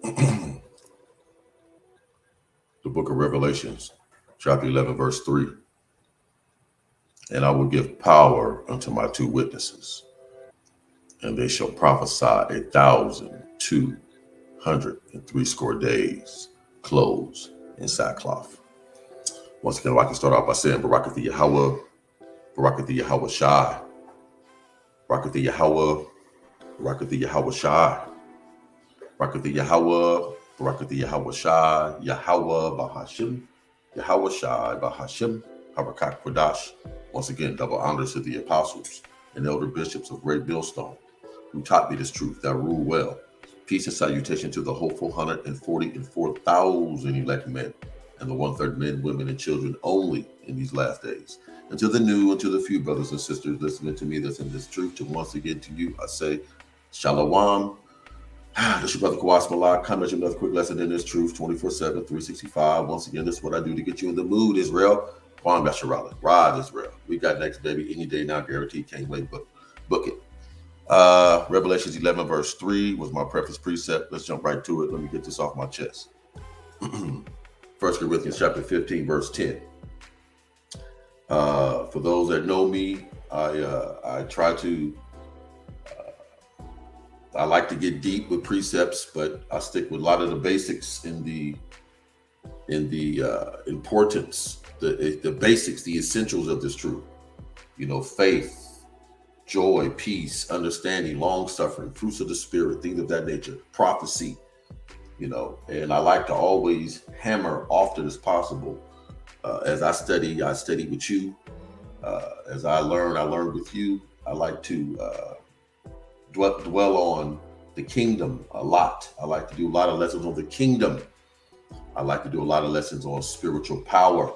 The book of Revelations, chapter 11, verse 3. And I will give power unto my two witnesses, and they shall prophesy 1,260 days, clothes in sackcloth. Once again, I can start off by saying, Barakathi Yahweh, Barakathi Yahweh Shai, Barakathi Yahweh, Barakathi Yahweh Shai, Barakathi Yahweh, Barakathi Yahweh Shai, Yahweh Bahashim, Yahweh Shai Bahashim, Harakak Kodash. Once again, double honors to the apostles and elder bishops of Great Millstone, who taught me this truth, that rule well. Peace and salutation to the hopeful 144,000 elect men, and the 1/3 men, women, and children only in these last days. And to the new and to the few brothers and sisters listening to me that's in this truth, to once again to you, I say, Shalom. This is your brother Kawas Malak, coming at you another quick lesson in this truth, 24/7, 365. Once again, this is what I do to get you in the mood, Israel. Juan Basharala, Rod Israel. We got next, baby. Any day now, guaranteed. Can't wait, book it. Revelations 11, verse 3 was my preface precept. Let's jump right to it. Let me get this off my chest. 1 Corinthians chapter 15, verse 10. For those that know me, I try to, I like to get deep with precepts, but I stick with a lot of the basics in the importance, the basics, the essentials of this truth. You know, faith, joy, peace, understanding, long suffering, fruits of the spirit, things of that nature, prophecy, you know, and I like to always hammer often as possible. As I study with you. As I learn with you. I like to dwell on the kingdom a lot. I like to do a lot of lessons on the kingdom. I like to do a lot of lessons on spiritual power.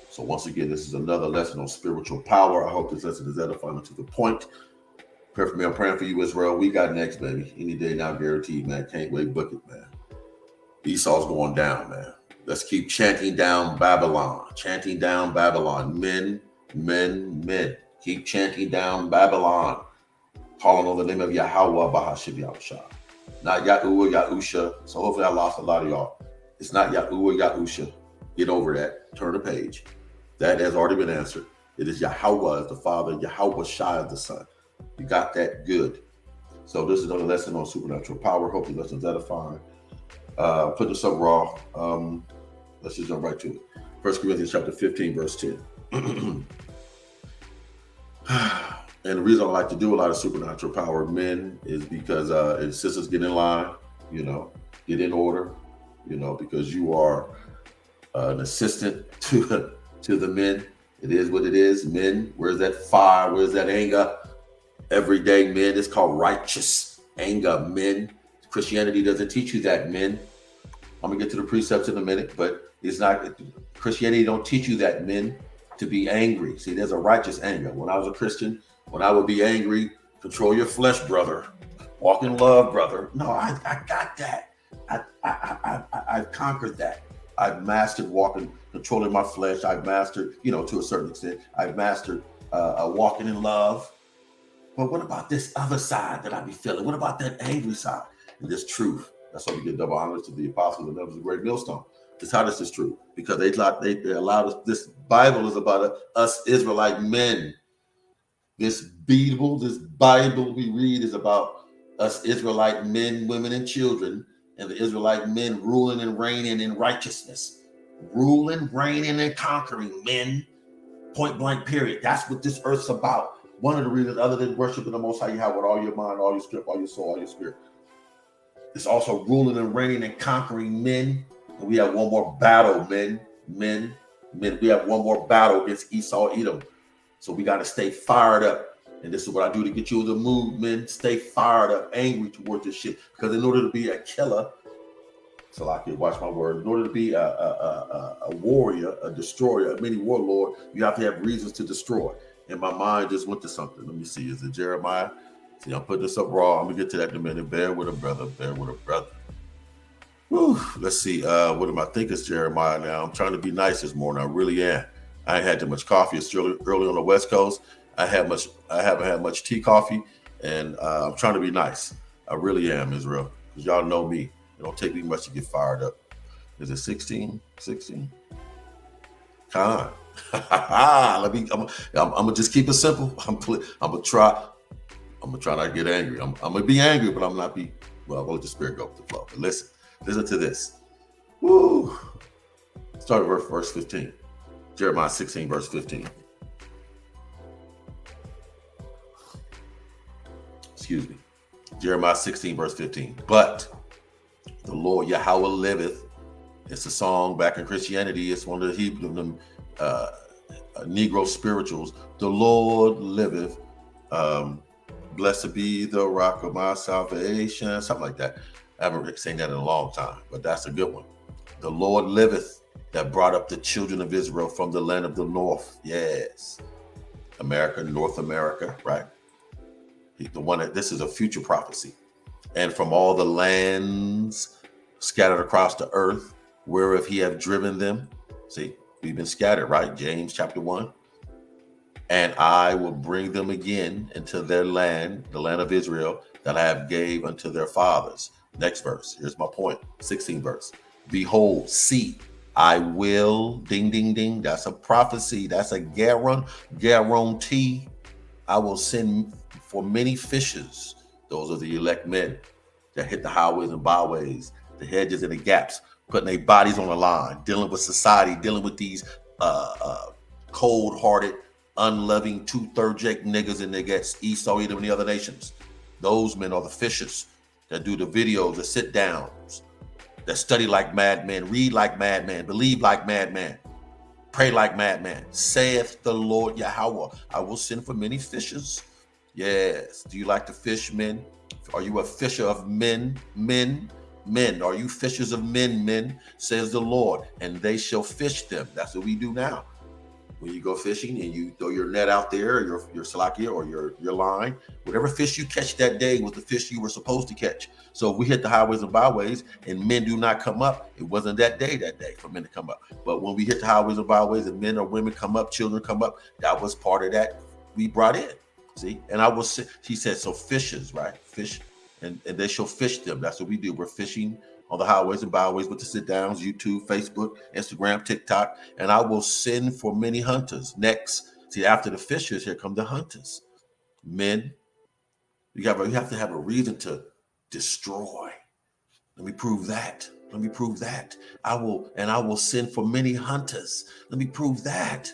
So once again, this is another lesson on spiritual power. I hope this lesson is edifying to the point. Pray for me. I'm praying for you, Israel. We got next, baby. Any day now, guaranteed, man. Can't wait. Book it, man. Esau's going down, man. Let's keep chanting down Babylon. Chanting down Babylon. Men, men, men. Keep chanting down Babylon. Calling on the name of Yahweh Bahashim Yahushua. Not Yahuwah Yahusha. So hopefully I lost a lot of y'all. It's not Yahuwah Yahusha. Get over that. Turn the page. That has already been answered. It is Yahweh as the Father, Yahweh Shai as the Son. You got that good. So this is another lesson on supernatural power. Hopefully the lesson's edifying. Put this up raw. Let's just jump right to it. 1 Corinthians chapter 15, verse 10. And the reason I like to do a lot of supernatural power, men, is because and sisters, get in line, you know, get in order, you know, because you are an assistant to the men. It is what it is. Men, where's that fire? Where's that anger? Everyday men, it's called righteous anger, men. Christianity doesn't teach you that, men. I'm gonna get to the precepts in a minute, but it's not, Christianity don't teach you that, men, to be angry. See, there's a righteous anger. When I was a Christian, when I would be angry, control your flesh, brother. Walk in love, brother. No, I got that. I've conquered that. I've mastered walking, controlling my flesh. I've mastered, you know, to a certain extent, I've mastered walking in love. But what about this other side that I be feeling? What about that angry side? And this truth. That's why we give double honors to the apostles and members of Great Millstone. This how this is true. Because they allowed us, this Bible is about us Israelite men. This Bible we read is about us Israelite men, women, and children, and the Israelite men ruling and reigning in righteousness. Ruling, reigning, and conquering, men. Point blank, period. That's what this earth's about. One of the reasons, other than worshiping the Most High, you have with all your mind, all your strength, all your soul, all your spirit. It's also ruling and reigning and conquering men. And we have one more battle, men. We have one more battle against Esau, Edom. So we got to stay fired up. And this is what I do to get you in the mood, men. Stay fired up, angry towards this shit. Because in order to be a killer, so I can watch my word, in order to be a warrior, a destroyer, a mini-warlord, you have to have reasons to destroy. And my mind just went to something. Let me see. Is it Jeremiah? See, I'm putting this up raw. I'm going to get to that in a minute. Bear with a brother. Bear with a brother. Whew. Let's see. What am I thinking? It's Jeremiah now. I'm trying to be nice this morning. I really am. I ain't had too much coffee. It's early on the West Coast. I haven't had much tea coffee. And I'm trying to be nice. I really am, Israel. Because y'all know me. It don't take me much to get fired up. Is it 16? 16? Con. I'm gonna just keep it simple. I'm gonna try not to get angry. I'm gonna be angry, but I'm not be. Well, I'll let the spirit go with the flow. But listen to this. Woo. Start with verse 15. Jeremiah 16, verse 15. Excuse me. Jeremiah 16, verse 15. But the Lord Yahweh liveth. It's a song back in Christianity. It's one of the Hebrew Negro spirituals. The Lord liveth. Blessed be the rock of my salvation. Something like that. I haven't seen that in a long time, but that's a good one. The Lord liveth, that brought up the children of Israel from the land of the north. Yes. America, North America, right? This is a future prophecy. And from all the lands scattered across the earth, whereof he have driven them. See, we've been scattered, right? James chapter 1. And I will bring them again into their land, the land of Israel, that I have gave unto their fathers. Next verse. Here's my point. 16th verse. Behold, see, I will, ding, ding, ding. That's a prophecy. That's a guarantee. I will send for many fishers. Those are the elect men that hit the highways and byways, the hedges and the gaps, putting their bodies on the line, dealing with society, dealing with these cold-hearted, unloving, two-third-jake niggas and niggas, Esau, Edom, and the other nations. Those men are the fishers that do the videos, the sit-downs, that study like madmen, read like madmen, believe like madmen, pray like madmen. Saith the Lord Yahweh, I will send for many fishers. Yes. Do you like to fish, men? Are you a fisher of men? Men? Are you fishers of men? Says the Lord, and they shall fish them. That's what we do now. When you go fishing and you throw your net out there, your salakia or your line, whatever fish you catch that day was the fish you were supposed to catch. So if we hit the highways and byways and men do not come up, it wasn't that day for men to come up. But when we hit the highways and byways and men or women come up, children come up, that was part of that we brought in. See, and I will say, he said, so fishers, right? Fish, and they shall fish them. That's what we do. We're fishing on the highways and byways with the sit downs, YouTube, Facebook, Instagram, TikTok, and I will send for many hunters. Next, see, after the fishers, here come the hunters. Men, you have to have a reason to destroy. Let me prove that. I will send for many hunters. Let me prove that.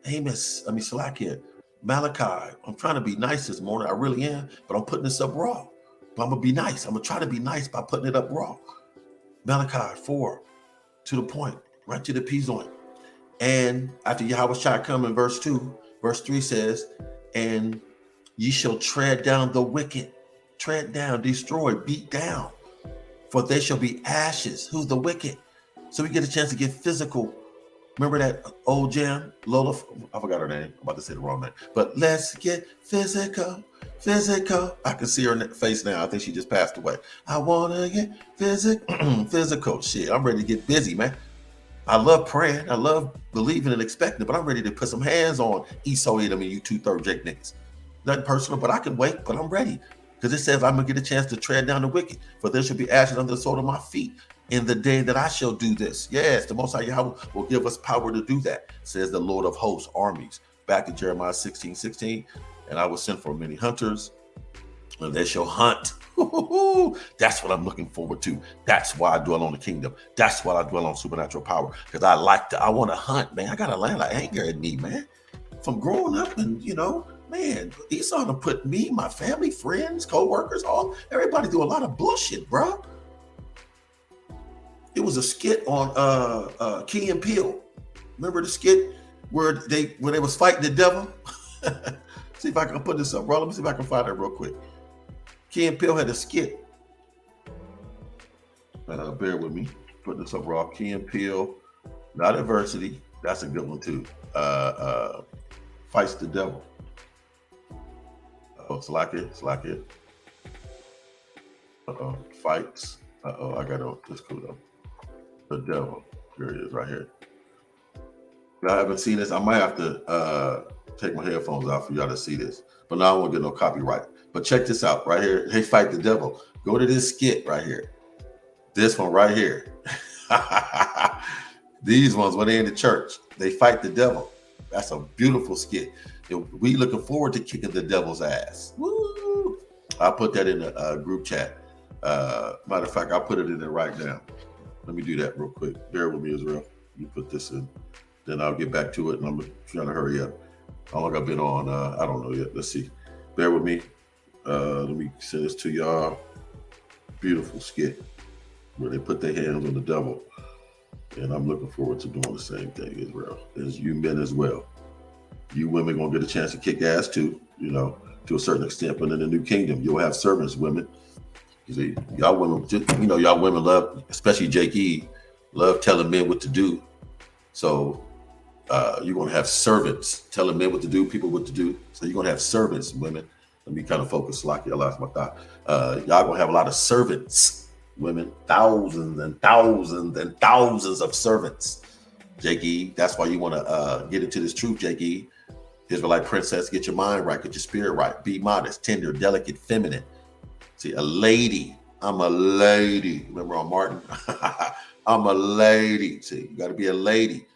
Salakia, Malachi, I'm trying to be nice this morning. I really am, but I'm putting this up raw. But I'm going to be nice. I'm going to try to be nice by putting it up raw. Malachi 4, to the point, right to the P-joint. And after Yahweh shall come in verse 2, verse 3 says, and ye shall tread down the wicked, tread down, destroy, beat down, for they shall be ashes. Who's the wicked? So we get a chance to get physical. Remember that old jam, Lola? I forgot her name. I'm about to say the wrong name. But let's get physical. I can see her face now. I think she just passed away. I want to get physical. Shit, I'm ready to get busy, man. I love praying. I love believing and expecting, but I'm ready to put some hands on Esau, Edom, and you two-third Jake niggas. Nothing personal, but I can wait, but I'm ready. Because it says I'm going to get a chance to tread down the wicked, for there shall be ashes under the sole of my feet in the day that I shall do this. Yes, the Most High Yahweh will give us power to do that, says the Lord of hosts, armies. Back in Jeremiah 16:16, and I will send for many hunters, and they shall hunt. That's what I'm looking forward to. That's why I dwell on the kingdom. That's why I dwell on supernatural power, because I want to hunt, man. I got a lot of anger in me, man. From growing up and, man, Esau done put me, my family, friends, co-workers, everybody do a lot of bullshit, bro. It was a skit on Key and Peele. Remember the skit where they was fighting the devil? See if I can put this up, bro. Let me see if I can find it real quick. Key and Peele had a skit. Bear with me. Put this up, raw. Key and Peele, not adversity. That's a good one too. Fights the devil. Slack it. Fights. I got it. It's cool though. The devil. Here it is, right here. If I haven't seen this, I might have to take my headphones out for y'all to see this. But now I won't get no copyright. But check this out right here. They fight the devil. Go to this skit right here. This one right here. These ones, when they're in the church, they fight the devil. That's a beautiful skit. We looking forward to kicking the devil's ass. Woo! I'll put that in the group chat. Matter of fact, I'll put it in there right now. Let me do that real quick. Bear with me, Israel. You put this in. Then I'll get back to it, and I'm trying to hurry up. How long I've been on? I don't know yet. Let's see. Bear with me. Let me send this to y'all. Beautiful skit where they put their hands on the devil. And I'm looking forward to doing the same thing, Israel, as you men as well. You women gonna get a chance to kick ass too, you know, to a certain extent. But in the new kingdom, you'll have servants, women. You see, y'all women, you know, y'all women love, especially Jake E, love telling men what to do. So you're gonna have servants telling men what to do, people what to do. So you're gonna have servants, women. Let me kind of focus, like I lost my thought. Y'all gonna have a lot of servants. Women, thousands and thousands and thousands of servants. Jake E, that's why you want to get into this truth, Jake E. Israelite princess, get your mind right, get your spirit right. Be modest, tender, delicate, feminine. See, a lady. I'm a lady. Remember on Martin? I'm a lady. See, you got to be a lady.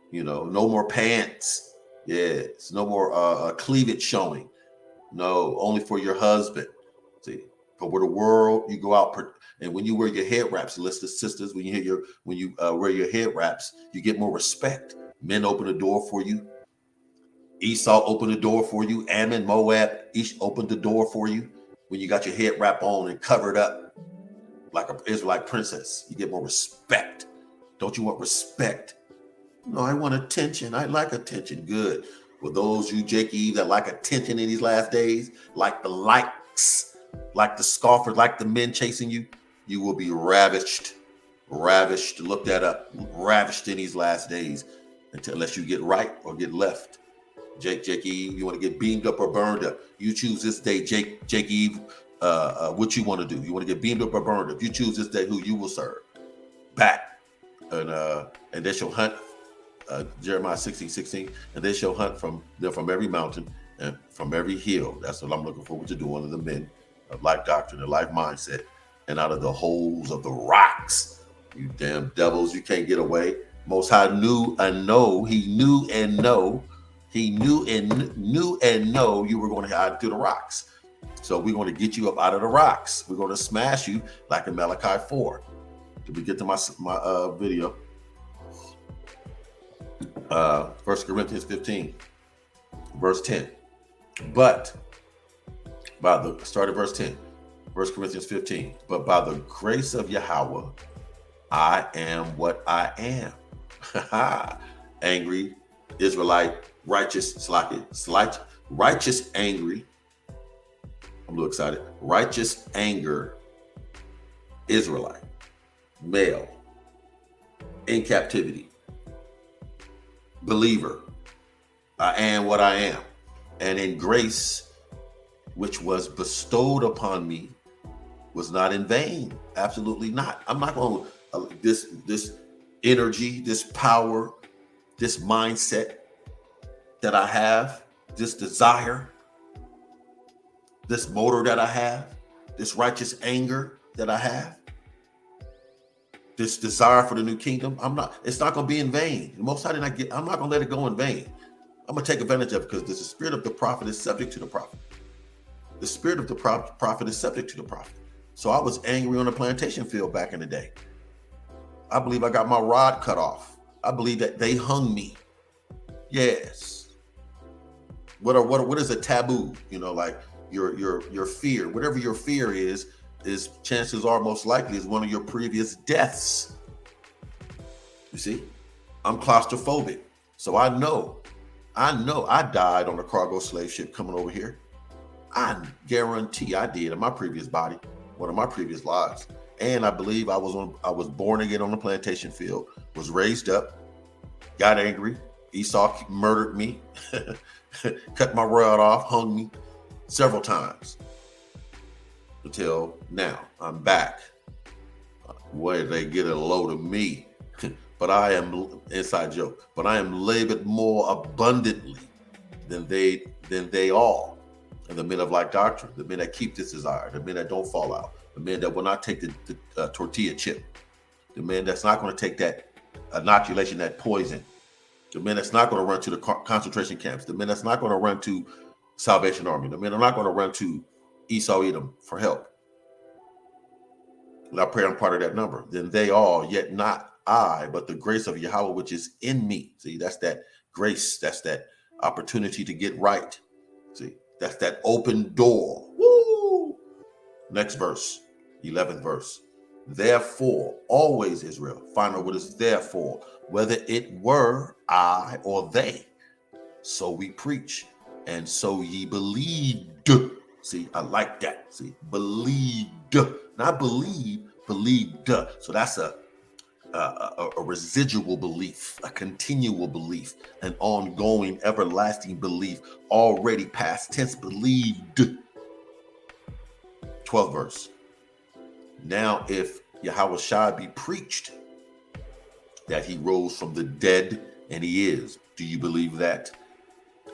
You know, no more pants. Yes, no more cleavage showing. No, only for your husband. See, for the world, you go out. And when you wear your head wraps, sisters, when you wear your head wraps, you get more respect. Men open the door for you. Esau opened the door for you. Ammon, Moab, each opened the door for you. When you got your head wrap on and covered up like an Israelite princess, you get more respect. Don't you want respect? No, I want attention. I like attention. Good. For those you, Jake Eve, that like attention in these last days, like the likes, like the scoffers, like the men chasing you, you will be ravished. Look that up. Ravished in these last days, unless you get right or get left. Jake Eve, you want to get beamed up or burned up? You choose this day, Jake Eve. What you want to do? You want to get beamed up or burned up? You choose this day who you will serve. Back, and they shall hunt. Jeremiah 16:16, and they shall hunt from every mountain and from every hill. That's what I'm looking forward to doing. Under the men of life doctrine and life mindset, and out of the holes of the rocks. You damn devils, you can't get away. Most High knew and know. He knew and know. He knew and know you were going to hide through the rocks. So we're going to get you up out of the rocks. We're going to smash you like in Malachi 4. Did we get to my video? 1 Corinthians 15, verse 10. But start at verse 10. 1 Corinthians 15. But by the grace of Yahweh, I am what I am. Angry, Israelite, righteous, righteous, angry. I'm a little excited. Righteous anger, Israelite, male, in captivity, believer. I am what I am. And in grace, which was bestowed upon me, was not in vain. Absolutely not. I'm not going to, this energy, this power, this mindset that I have, this desire, this motor that I have, this righteous anger that I have, this desire for the new kingdom, it's not going to be in vain. Most I did not get, I'm not going to let it go in vain. I'm going to take advantage of it because the spirit of the prophet is subject to the prophet. The spirit of the prophet is subject to the prophet. So I was angry on the plantation field back in the day. I believe I got my rod cut off. I believe that they hung me. Yes. What is a taboo? You know, like your fear, whatever your fear is chances are most likely is one of your previous deaths. You see, I'm claustrophobic. So I know I died on a cargo slave ship coming over here. I guarantee I did in my previous body, one of my previous lives. And I believe I was born again on the plantation field, was raised up, got angry. Esau murdered me, cut my rod off, hung me several times. Until now, I'm back. Where they get a load of me. But I am, inside joke, but I am labored more abundantly than they all. And the men of like doctrine, the men that keep this desire, the men that don't fall out, the men that will not take the tortilla chip, the men that's not going to take that inoculation, that poison, the men that's not going to run to the concentration camps, the men that's not going to run to Salvation Army, the men are not going to run to Esau Edom for help. And I pray I'm part of that number. Then they all, yet not I, but the grace of Yahweh which is in me. See, that's that grace. That's that opportunity to get right. See, that's that open door. Woo! Next verse, 11th verse. Therefore, always Israel. Find out what is therefore, whether it were I or they. So we preach, and so ye believed. See, I like that. See, believed, not believe, believed. So that's a residual belief, a continual belief, an ongoing, everlasting belief, already past tense believed. 12th verse. Now, if Yahweh Shai be preached that he rose from the dead, and he is, do you believe that?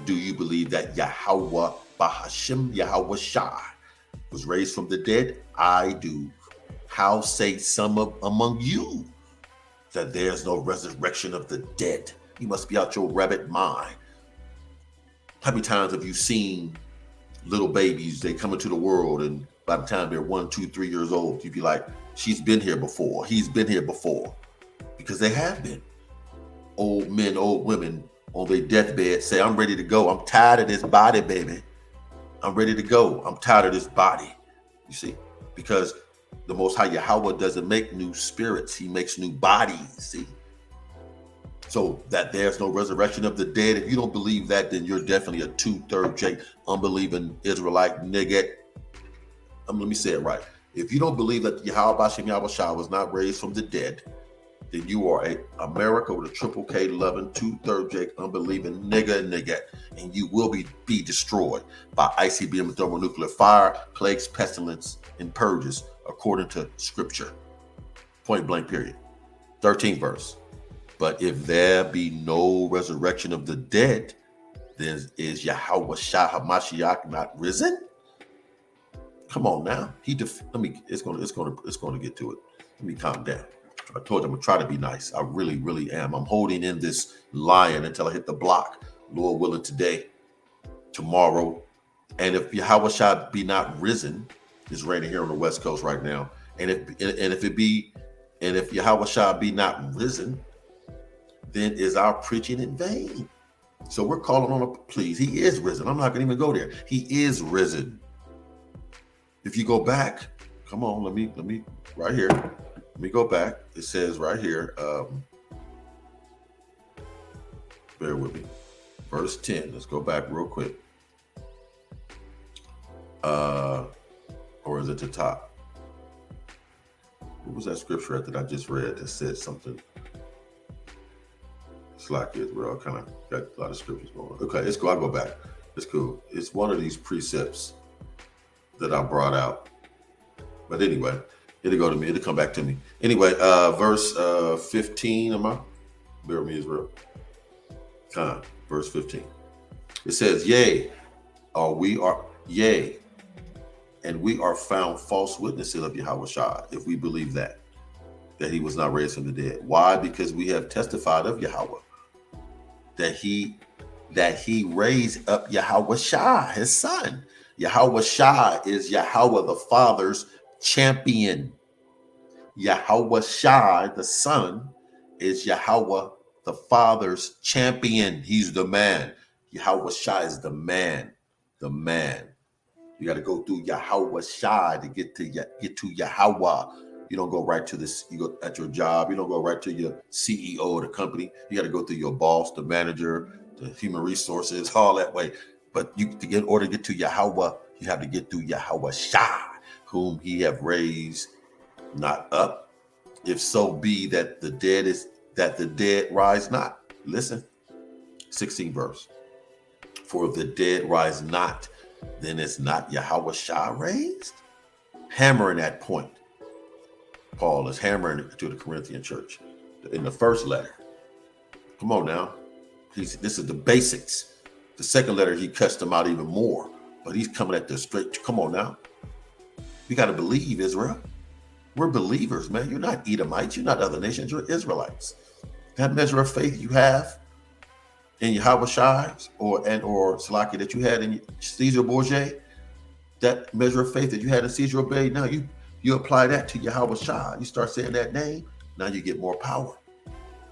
Do you believe that Yahweh Bahashim, Yahweh Shai, was raised from the dead? I do. How say some among you that there's no resurrection of the dead? You must be out your rabbit mind. How many times have you seen little babies, they come into the world, and by the time they're 1, 2, 3 years old, you'd be like, she's been here before, he's been here before. Because they have been. Old men, old women on their deathbed say, I'm ready to go. I'm tired of this body, baby. I'm ready to go. I'm tired of this body. You see, because the Most High Yahweh doesn't make new spirits. He makes new bodies. See, so that there's no resurrection of the dead. If you don't believe that, then you're definitely a 2/3 Jake, unbelieving Israelite nigga. Let me say it right. If you don't believe that Yahweh Bashem Yahweh Shai was not raised from the dead, then you are a America with a triple K loving 2/3 Jake unbelieving nigga, and you will be destroyed by ICBM and thermonuclear fire, plagues, pestilence, and purges, according to Scripture. Point blank. Period. 13th verse. But if there be no resurrection of the dead, then is Yahweh Shai HaMashiach not risen? Come on now. It's gonna get to it. Let me calm down. I told you I'm gonna try to be nice. I really, really am. I'm holding in this lion until I hit the block. Lord willing, today, tomorrow. And if Yahweh Shai be not risen, it's raining here on the West Coast right now. And if Yahweh Shai be not risen, then is our preaching in vain. So we're calling on please. He is risen. I'm not gonna even go there. He is risen. If you go back, come on, let me right here. Let me go back. It says right here, bear with me. Verse 10. Let's go back real quick. Or is it the top? What was that scripture that I just read that said something? It's like Israel kind of got a lot of scriptures going on. Okay, let's go. I'll go back. It's cool. It's one of these precepts that I brought out. But anyway, it'll go to me. It'll come back to me. Anyway, verse 15. Bear with me, Israel. Verse 15. It says, yea, and we are found false witnesses of Yahweh Shai, if we believe that he was not raised from the dead. Why? Because we have testified of Yahweh that he raised up Yahweh Shai, his son. Yahweh Shai is Yahweh the Father's champion. Yahweh Shai, the Son, is Yahweh the Father's champion. He's the man. Yahweh Shai is the man. The man. You got to go through Yahweh Shai to get to Yahweh. You don't go right to this. You go at your job. You don't go right to your CEO of the company. You got to go through your boss, the manager, the human resources, all that way. But in order to get to Yahweh, you have to get through Yahweh Shai, whom he have raised not up, if so be that the dead rise not. Listen, 16th verse. For if the dead rise not, then it's not Yahweh Shai raised. Hammering that point. Paul is hammering to the Corinthian church in the first letter. Come on now. This is the basics. The second letter, he cussed them out even more. But he's coming at this straight. Come on now. You got to believe, Israel. We're believers, man. You're not Edomites. You're not other nations. You're Israelites. That measure of faith you have in Yahweh Shai or Salaki that you had in Caesar Borgia, that measure of faith that you had in Caesar Borgia, now you apply that to Yahweh Shai. You start saying that name, now you get more power.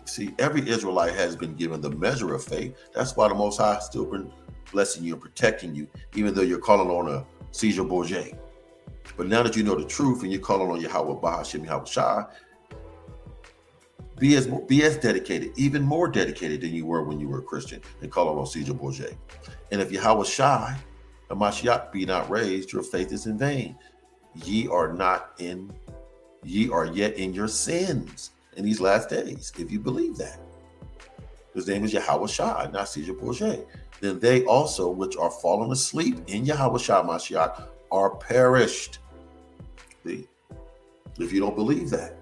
See, every Israelite has been given the measure of faith. That's why the Most High has still been blessing you and protecting you, even though you're calling on a Caesar Borgia. But now that you know the truth and you're calling on Yahweh Bahashim Yahweh Shai, be as dedicated, even more dedicated than you were when you were a Christian and calling on Caesar Borgia. And if Yahweh Shai, the Mashiach, be not raised, your faith is in vain. Ye are yet in your sins in these last days, if you believe that. His name is Yahweh Shai, not Caesar Borgia. Then they also, which are fallen asleep in Yahweh Shai Mashiach, are perished. See? If you don't believe that.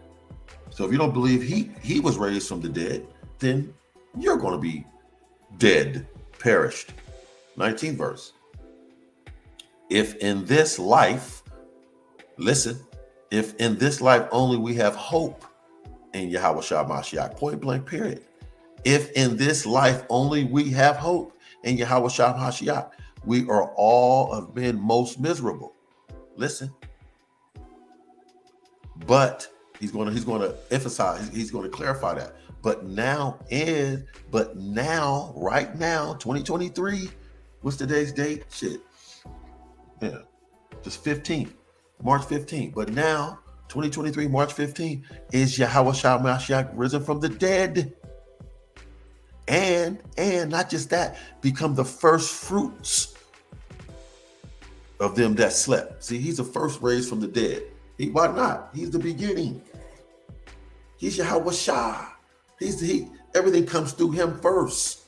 So if you don't believe he was raised from the dead, then you're going to be dead, perished. 19th verse. If in this life, listen, if in this life only we have hope in Yahweh Shai Mashiach, point blank period. If in this life only we have hope in Yahweh Shai Mashiach, we are all have been most miserable. Listen. But he's going to emphasize, he's going to clarify that. But now, right now, 2023, what's today's date? Shit. Yeah. Just 15th, March 15th. But now, 2023, March 15th, is Yahweh Shai Mashiach risen from the dead. And not just that, become the first fruits of them that slept. See, he's the first raised from the dead. Why not? He's the beginning. He's Yahweh Shai. Everything comes through him first.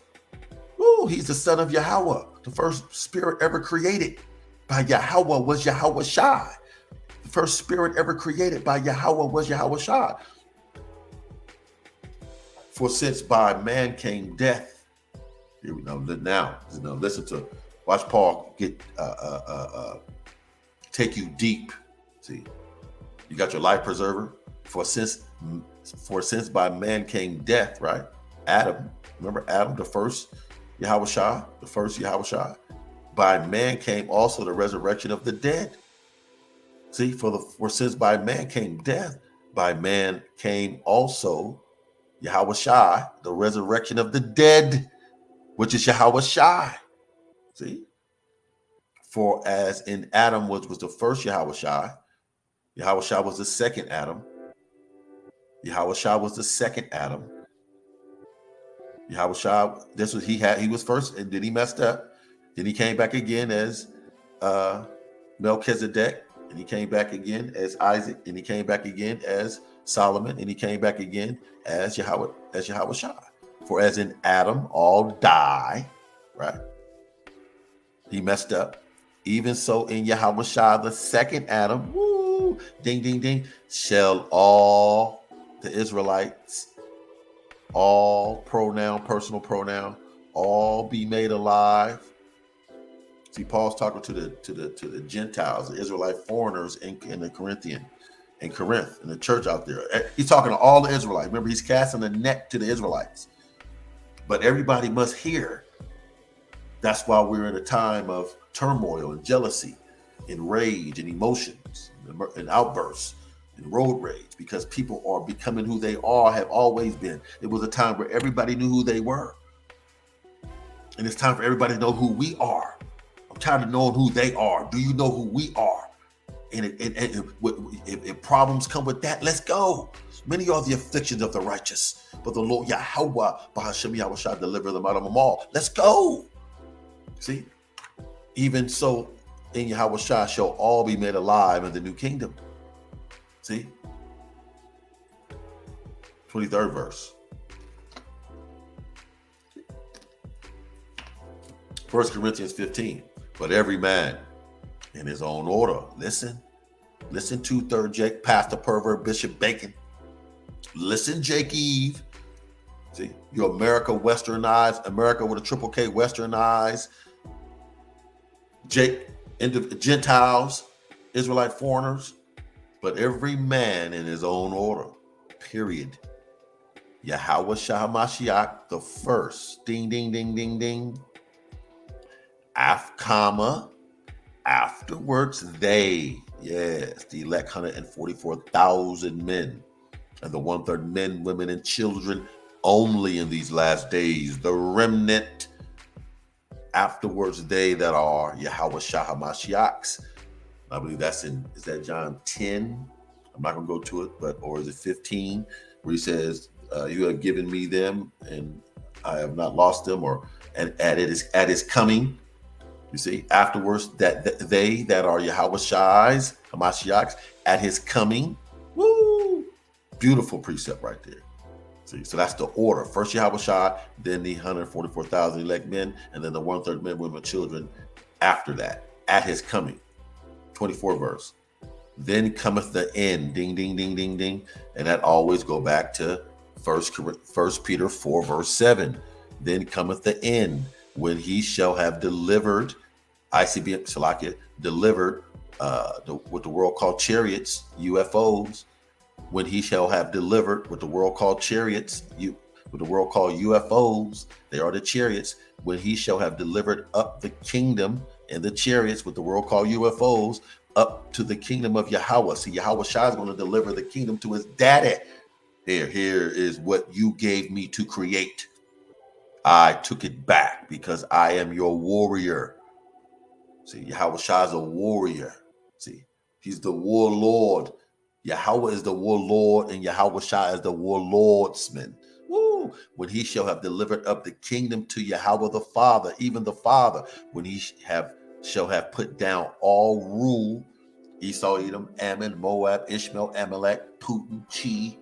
Ooh, he's the son of Yahweh. The first spirit ever created by Yahweh was Yahweh Shai. The first spirit ever created by Yahweh was Yahweh Shai. For since by man came death. Here we go. Now listen to, watch Paul get take you deep. See, you got your life preserver. For since by man came death, right? Adam, remember Adam, the first Yahweh Shai, by man came also the resurrection of the dead. See, for since by man came death, by man came also Yahweh Shai, the resurrection of the dead, which is Yahweh Shai. See? For as in Adam was the first Yahweh Shai was the second Adam. Yahweh Shai was the second Adam. Yahweh Shai, this was he was first, and then he messed up. Then he came back again as Melchizedek, and he came back again as Isaac, and he came back again as Solomon, and he came back again as Yahweh Shai. For as in Adam all die, right? He messed up. Even so in Yahweh Shai, the second Adam, woo, ding, ding, ding, shall all the Israelites, all pronoun, personal pronoun, all be made alive. See, Paul's talking to the Gentiles, the Israelite foreigners in Corinth, in the church out there. He's talking to all the Israelites. Remember, he's casting the net to the Israelites. But everybody must hear. That's why we're in a time of turmoil and jealousy and rage and emotions and outbursts and road rage, because people are becoming who they are, have always been. It was a time where everybody knew who they were. And it's time for everybody to know who we are. I'm tired of knowing who they are. Do you know who we are? And if problems come with that, let's go. Many are the afflictions of the righteous, but the Lord Yahweh, Bahashim Yahweh shall deliver them out of them all. Let's go. See? Even so, in Yahweh Shai shall all be made alive in the new kingdom. See? 23rd verse. 1 Corinthians 15. But every man in his own order. Listen to third Jake, Pastor Pervert, Bishop Bacon. Listen, Jake Eve. See, you America westernized, America with a triple K westernized. Jake Gentiles, Israelite foreigners, but every man in his own order. Period. Yahweh Shah Mashiach, the first. Ding, ding, ding, ding, ding. Comma. Afterwards, they. Yes, the elect 144,000 men. And the 1/3 men, women, and children only in these last days. The remnant. Afterwards, they that are Yahweh Shah HaMashiachs. I believe that's is that John 10? I'm not going to go to it, or is it 15? Where he says, you have given me them and I have not lost them, and at his coming. You see, afterwards, that they that are Yahweh Shah's, HaMashiachs, at his coming. Woo! Beautiful precept right there. See, so that's the order. First Yahweh Shah, then the 144,000 elect men, and then the 1/3 men, women, children after that, at his coming. 24 verse. Then cometh the end. Ding, ding, ding, ding, ding. And that always go back to First Peter 4 verse 7. Then cometh the end, when he shall have delivered, ICB Salakia, delivered what the world called chariots, UFOs. When he shall have delivered what the world called chariots, what the world called UFOs, they are the chariots. When he shall have delivered up the kingdom and the chariots, what the world called UFOs, up to the kingdom of Yahweh. See, Yahweh Shah is going to deliver the kingdom to his daddy. Here is what you gave me to create. I took it back because I am your warrior. See, Yahweh Shah is a warrior. See, he's the warlord. Yahweh is the warlord, and Yahweh Shah is the warlordsman. Woo! When he shall have delivered up the kingdom to Yahweh the Father, even the Father, when he shall have put down all rule, Esau, Edom, Ammon, Moab, Ishmael, Amalek, Putin, Chi,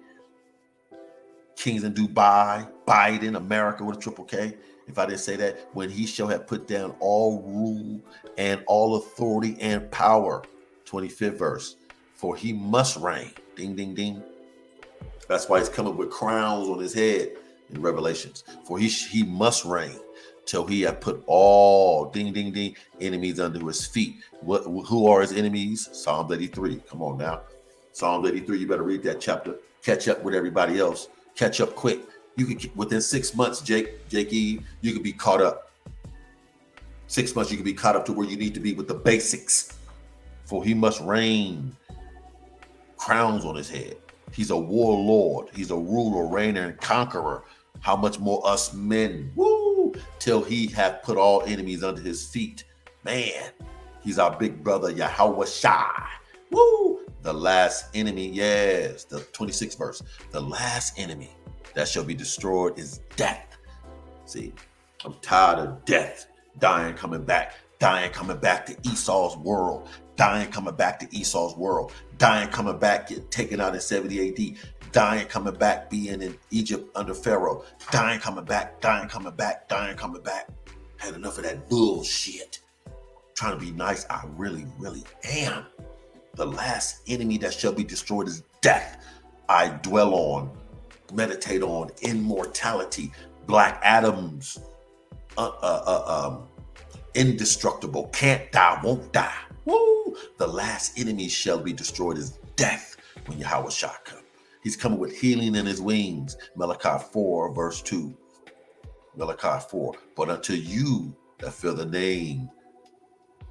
kings in Dubai, Biden, America with a triple K. If I didn't say that, when he shall have put down all rule and all authority and power. 25th verse. For he must reign. Ding, ding, ding. That's why he's coming with crowns on his head in Revelations. For he must reign till he have put all, ding, ding, ding, enemies under his feet. Who are his enemies? Psalm 83. Come on now. Psalm 83, you better read that chapter. Catch up with everybody else. Catch up quick. You could, within 6 months, Jake E, you could be caught up. 6 months, you could be caught up to where you need to be with the basics. For he must reign. Crowns on his head. He's a warlord. He's a ruler, reigner, and conqueror. How much more us men? Woo! Till he hath put all enemies under his feet. Man, he's our big brother, Yahweh Shai. Woo! The last enemy, yes, the 26th verse. The last enemy that shall be destroyed is death. See, I'm tired of death. Dying, coming back to Esau's world. Dying, coming back to Esau's world. Dying, coming back, getting taken out in 70 AD. Dying, coming back, being in Egypt under Pharaoh. Dying, coming back, dying, coming back, dying, coming back. Had enough of that bullshit. Trying to be nice, I really, really am. The last enemy that shall be destroyed is death. I dwell on, meditate on immortality, Black Adams, indestructible, can't die, won't die. Woo! The last enemy shall be destroyed is death when Yahweh Shah comes. He's coming with healing in his wings. Malachi 4, verse 2. Malachi 4. But unto you that fear the name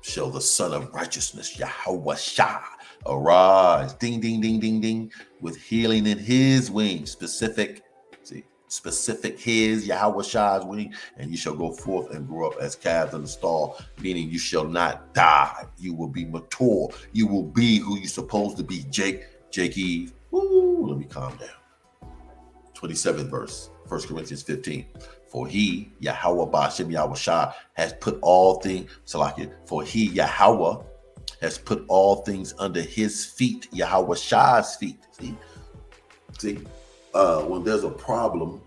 shall the Son of Righteousness, Yahweh Shah, arise. Ding, ding, ding, ding, ding. With healing in his wings. Specific his, Yahweh Shah's wing, and you shall go forth and grow up as calves in the stall, meaning you shall not die. You will be mature. You will be who you're supposed to be, Jake Eve. Woo, let me calm down. 27th verse, 1 Corinthians 15. For he, Yahweh Ba'ashem Yahweh Shah, has put all things, for he, Yahweh, has put all things under his feet, Yahweh Shah's feet. See? When there's a problem,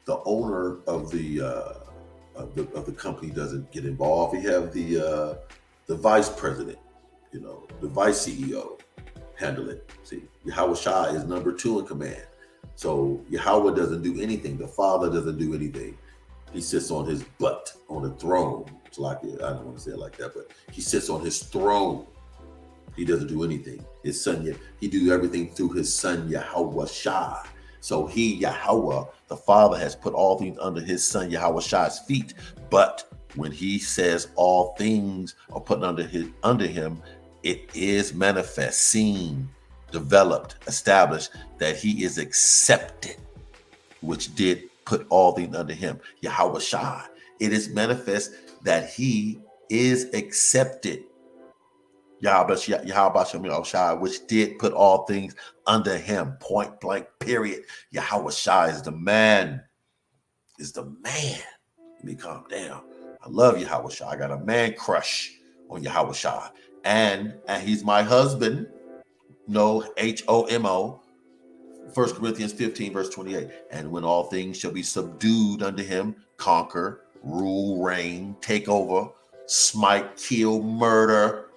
the owner of the company doesn't get involved. You have the vice president, the vice CEO handle it. See, Yahweh Shah is number 2 in command. So Yahweh doesn't do anything. The Father doesn't do anything. He sits on his butt on the throne. It's like I don't want to say it like that, but he sits on his throne. He doesn't do anything. His son, he do everything through his son Yahweh Shai. So he, Yahweh, the Father, has put all things under his son Yahweh Shai's feet. But when he says all things are put under him, it is manifest, seen, developed, established that he is accepted, which did put all things under him. Yahweh Shai. It is manifest that he is accepted. Yahweh Shai, which did put all things under him. Point blank, period. Yahweh Shai is the man. Is the man. Let me calm down. I love Yahweh Shai. I got a man crush on Yahweh Shai. And he's my husband. No, Homo. 1 Corinthians 15, verse 28. And when all things shall be subdued unto him, conquer, rule, reign, take over, smite, kill, murder,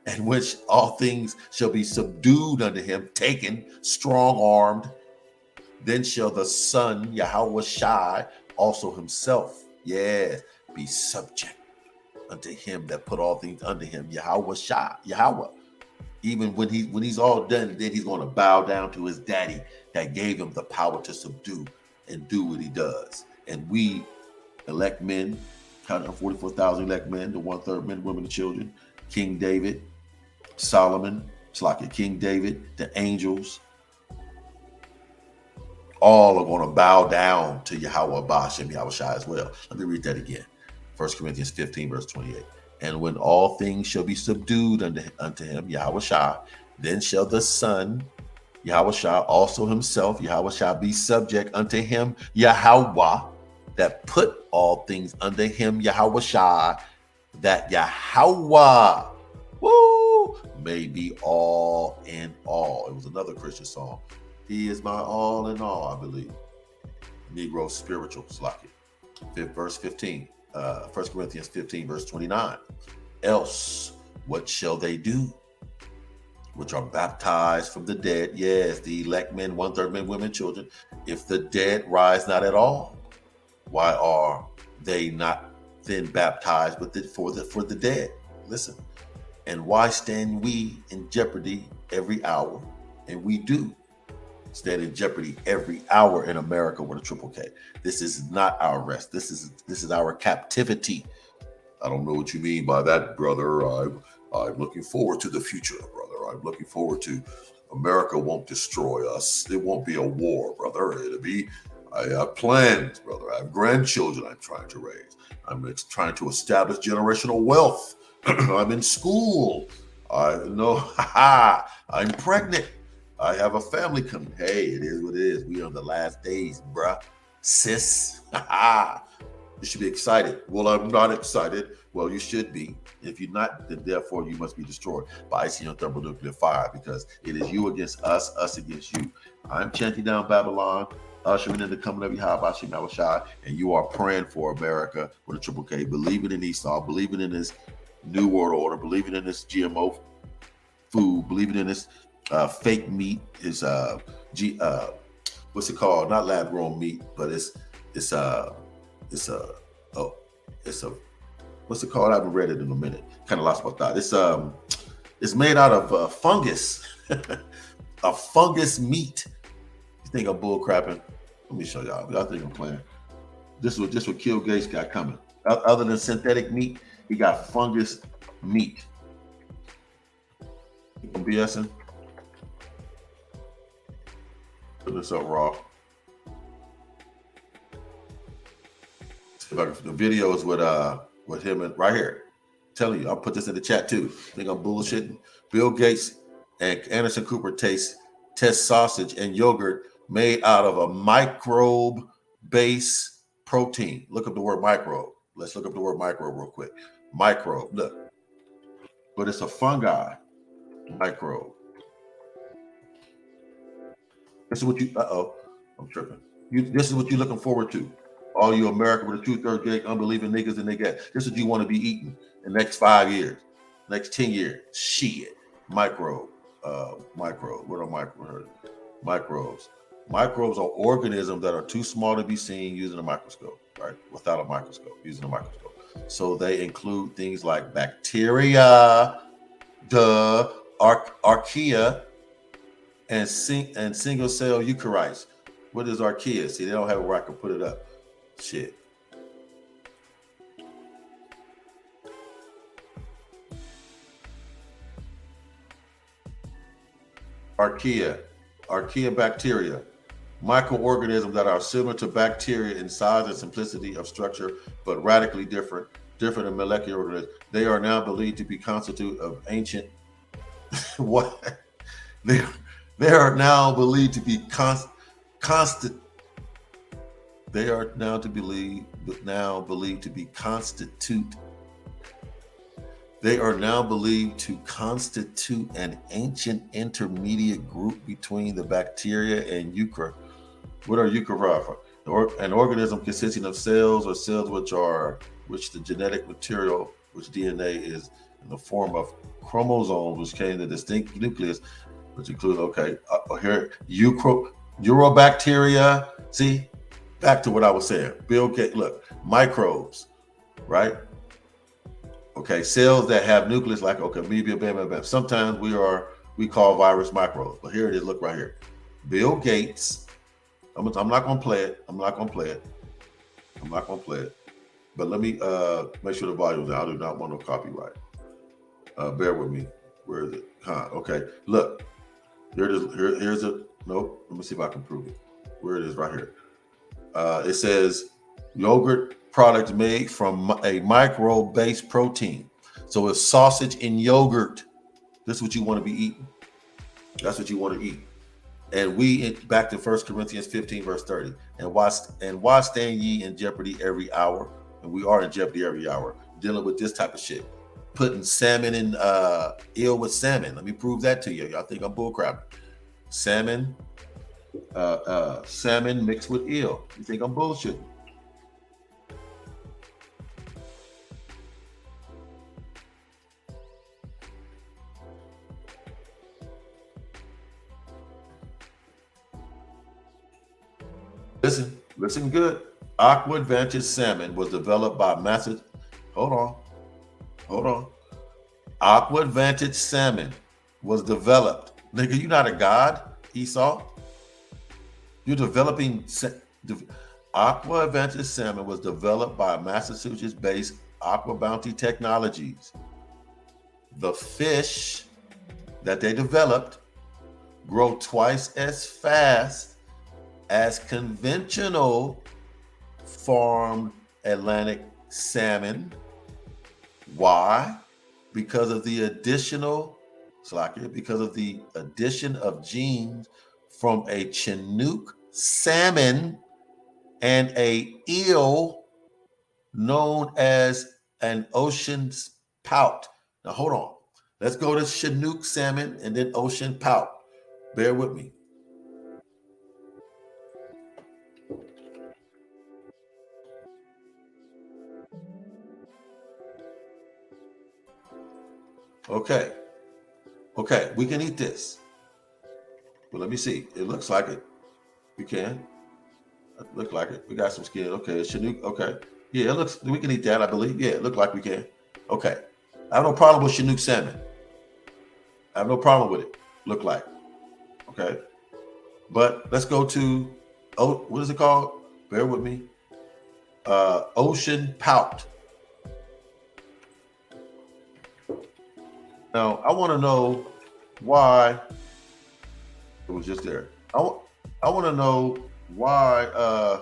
and which all things shall be subdued unto him, taken, strong-armed, then shall the Son, Yahweh Shai, also himself, yes, be subject unto him that put all things under him, Yahweh Shai, Yahweh. Even when he's all done, then he's going to bow down to his daddy that gave him the power to subdue and do what he does. And we elect men, 144,000 elect men, the 1/3 men, women, and children, King David, Solomon, it's like King David, the angels, all are going to bow down to Yahweh Bashem, Yahweh Shai as well. Let me read that again. 1 Corinthians 15, verse 28. And when all things shall be subdued unto him, Yahweh Shai, then shall the Son, Yahweh Shai, also himself, Yahweh Shai, be subject unto him, Yahweh, that put all things under him, Yahweh Shai, that Yahweh, woo, may be all in all. It was another Christian song. He is my all in all, I believe. Negro spiritual, Slacky. Verse 15. 1 Corinthians 15, verse 29. Else, what shall they do? Which are baptized from the dead. Yes, the elect men, 1/3 men, women, children. If the dead rise not at all, why are they not then baptized with it for the dead? Listen. And why stand we in jeopardy every hour? And we do stand in jeopardy every hour in America with a triple K. This is not our rest. This is our captivity. I don't know what you mean by that, brother. I'm looking forward to the future, brother. I'm looking forward to America won't destroy us. It won't be a war, brother. I have plans, brother. I have grandchildren I'm trying to raise. I'm trying to establish generational wealth. I'm in school. I know, I'm pregnant. I have a family coming. Hey, it is what it is. We are in the last days, bruh. Sis. You should be excited. Well, I'm not excited. Well, you should be. If you're not, then therefore you must be destroyed by icy and thermonuclear fire, because it is you against us against you. I'm chanting down Babylon, ushering in the coming of Yahweh Hashem Shai, and you are praying for America with a triple K, believing in Esau, believing in this New World Order, believing in this GMO food, believing in this fake meat, is what's it called? Not lab grown meat, but it's what's it called? I haven't read it in a minute. Kind of lost my thought. It's made out of fungus, a fungus meat. You think I'm bull crapping? Let me show y'all. I think I'm playing. This is what Kill Gates got coming. Other than synthetic meat, he got fungus meat. I'm BSing. Put this up raw. The videos with him and right here. I'm telling you, I'll put this in the chat too. Think I'm bullshitting. Bill Gates and Anderson Cooper test sausage and yogurt made out of a microbe-based protein. Look up the word microbe. Let's look up the word microbe real quick. Microbe, look. But it's a fungi microbe. This is what you, I'm tripping. This is what you're looking forward to. All you America with a 2/3 gig unbelieving niggas and they get. This is what you want to be eating in the next 5 years, next 10 years. Shit. Microbe. What are microbes? Microbes are organisms that are too small to be seen using a microscope, right? Without a microscope, using a microscope. So they include things like bacteria, archaea, and single cell eukaryotes. What is archaea? See, they don't have where I can put it up. Shit. Archaea bacteria. Microorganisms that are similar to bacteria in size and simplicity of structure, but radically different in molecular organisms. They are now believed to be constitute of ancient what they they are now believed to be constant. They are now believed to be constitute. They are now believed to constitute an ancient intermediate group between the bacteria and eukaryotes. What are eukaryotes? An organism consisting of cells or cells which the genetic material, which DNA is in the form of chromosomes, which contain the distinct nucleus, which include, here, Urobacteria. See, back to what I was saying. Bill Gates, look, microbes, right? Okay, cells that have nucleus like amoeba, bam. Sometimes we call virus microbes, but here it is. Look right here. Bill Gates. I'm not gonna play it. I'm not gonna play it. But let me make sure the volume's down. I do not want no copyright. Bear with me. Where is it? Okay. Look. Here it is. Here's a nope. Let me see if I can prove it. Where it is, right here. It says yogurt product made from a microbe-based protein. So it's sausage and yogurt. This is what you want to be eating. That's what you want to eat. And back to 1 Corinthians 15, verse 30. And why stand ye in jeopardy every hour? And we are in jeopardy every hour, dealing with this type of shit. Putting salmon in eel with salmon. Let me prove that to you. Y'all think I'm bullcrapping. Salmon mixed with eel. You think I'm bullshitting? Listen good. Aqua Advantage salmon was developed by Hold on. Aqua Advantage salmon was developed. Nigga, you not a god, Esau. You're developing. Aqua Advantage salmon was developed by Massachusetts-based Aqua Bounty Technologies. The fish that they developed grow twice as fast as conventional farmed Atlantic salmon. Why? Because of the addition of genes from a Chinook salmon and a eel known as an ocean pout. Now hold on. Let's go to Chinook salmon and then ocean pout. Bear with me. Okay, we can eat this. But let me see. It looks like it. We can. It looks like it. We got some skin. Okay, Chinook. Okay. Yeah, it looks, we can eat that, I believe. Yeah, it looked like we can. Okay. I have no problem with Chinook salmon. I have no problem with it. Look like. Okay. But let's go to, what is it called? Bear with me. Ocean pout. Now, I want to know why it was just there. I want to know why I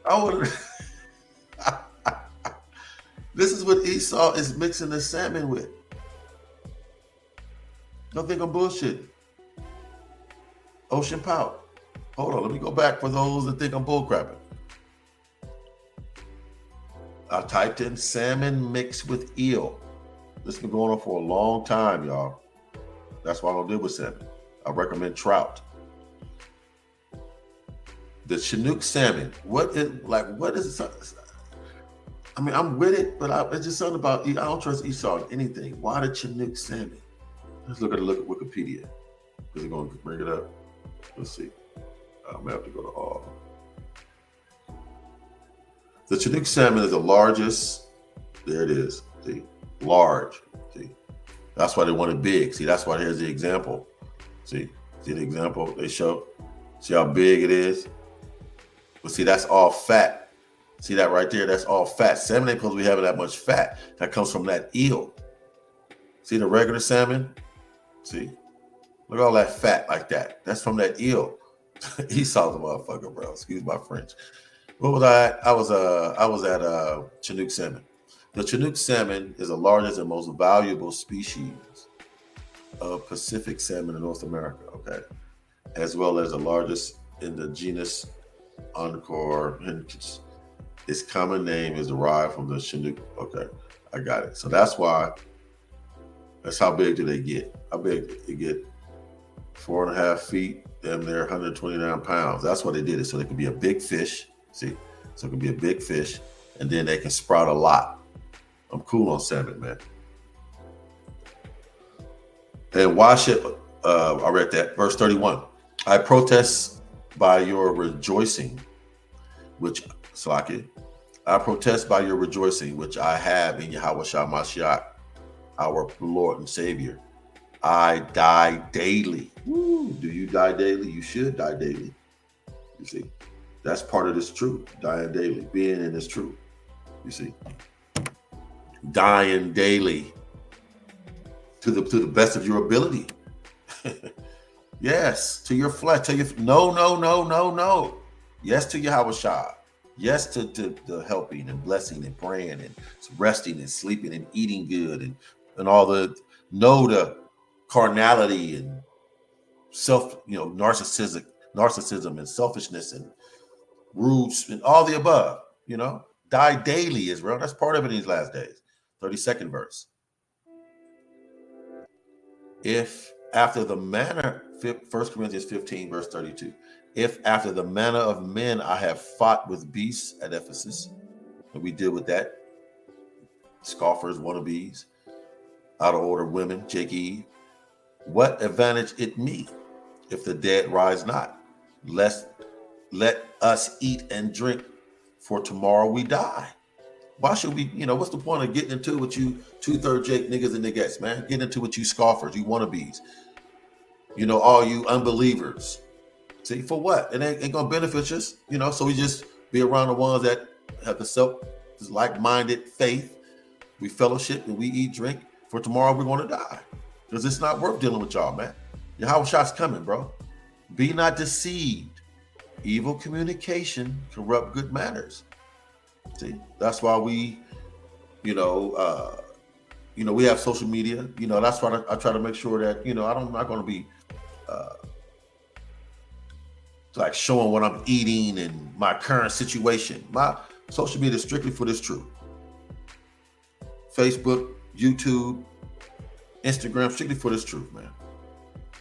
want to This is what Esau is mixing the salmon with. Don't think I'm bullshitting. Ocean pout. Hold on, let me go back for those that think I'm bullcrapping. I typed in salmon mixed with eel. This has been going on for a long time, y'all. That's why I don't deal with salmon. I recommend trout. The Chinook salmon. What is it? I mean, I'm with it, but it's just something about, I don't trust Esau in anything. Why the Chinook salmon? Let's look at Wikipedia. Is it going to bring it up? Let's see. I'm going to have to go to all. The Chinook salmon is the largest. There it is. See, large. See, that's why they want it big. See, that's why here's the example. See the example they show. See how big it is. But see, that's all fat. See that right there? That's all fat. Salmon ain't supposed to be having that much fat. That comes from that eel. See the regular salmon? See, look at all that fat like that. That's from that eel. He saw the motherfucker, bro. Excuse my French. What was I at? I was at Chinook salmon. The Chinook salmon is the largest and most valuable species of Pacific salmon in North America, okay? As well as the largest in the genus Oncorhynchus. Its common name is derived from the Chinook. Okay, I got it. So that's how big do they get? How big they get? 4.5 feet, damn near 129 pounds. That's why they did it. So they could be a big fish. See, so it can be a big fish, and then they can sprout a lot. I'm cool on salmon, man. And why should I read that verse 31? I protest by your rejoicing, which Salaki. I protest by your rejoicing, which I have in Yahweh Shah Mashiach, our Lord and Savior. I die daily. Woo. Do you die daily? You should die daily. You see, that's part of this truth. Dying daily, being in this truth. You see, dying daily to the best of your ability. Yes, to your flesh. No. Yes to Yahweh Shah. Yes to the helping and blessing and praying and resting and sleeping and eating good and all the no to carnality and self, narcissism and selfishness and rudes and all the above, die daily, Israel. That's part of it in these last days. 32nd verse. If after the manner, 1 Corinthians 15, verse 32, if after the manner of men I have fought with beasts at Ephesus, and we deal with that, scoffers, wannabes, out of order women, Jake Eve, what advantage it me if the dead rise not? Let us eat and drink, for tomorrow we die. Why should we, what's the point of getting into what you 2/3 Jake niggas and niggas, man? Get into what you scoffers, you wannabes, all you unbelievers. See, for what? It ain't gonna benefit us, so we just be around the ones that have the like-minded faith. We fellowship and we eat, drink, for tomorrow we're gonna die. Because it's not worth dealing with y'all, man. Yahweh Shah's coming, bro. Be not deceived. Evil communication corrupt good manners. See, that's why we, we have social media. That's why I try to make sure that, I'm not going to be like showing what I'm eating and my current situation. My social media is strictly for this truth. Facebook, YouTube, Instagram, strictly for this truth, man.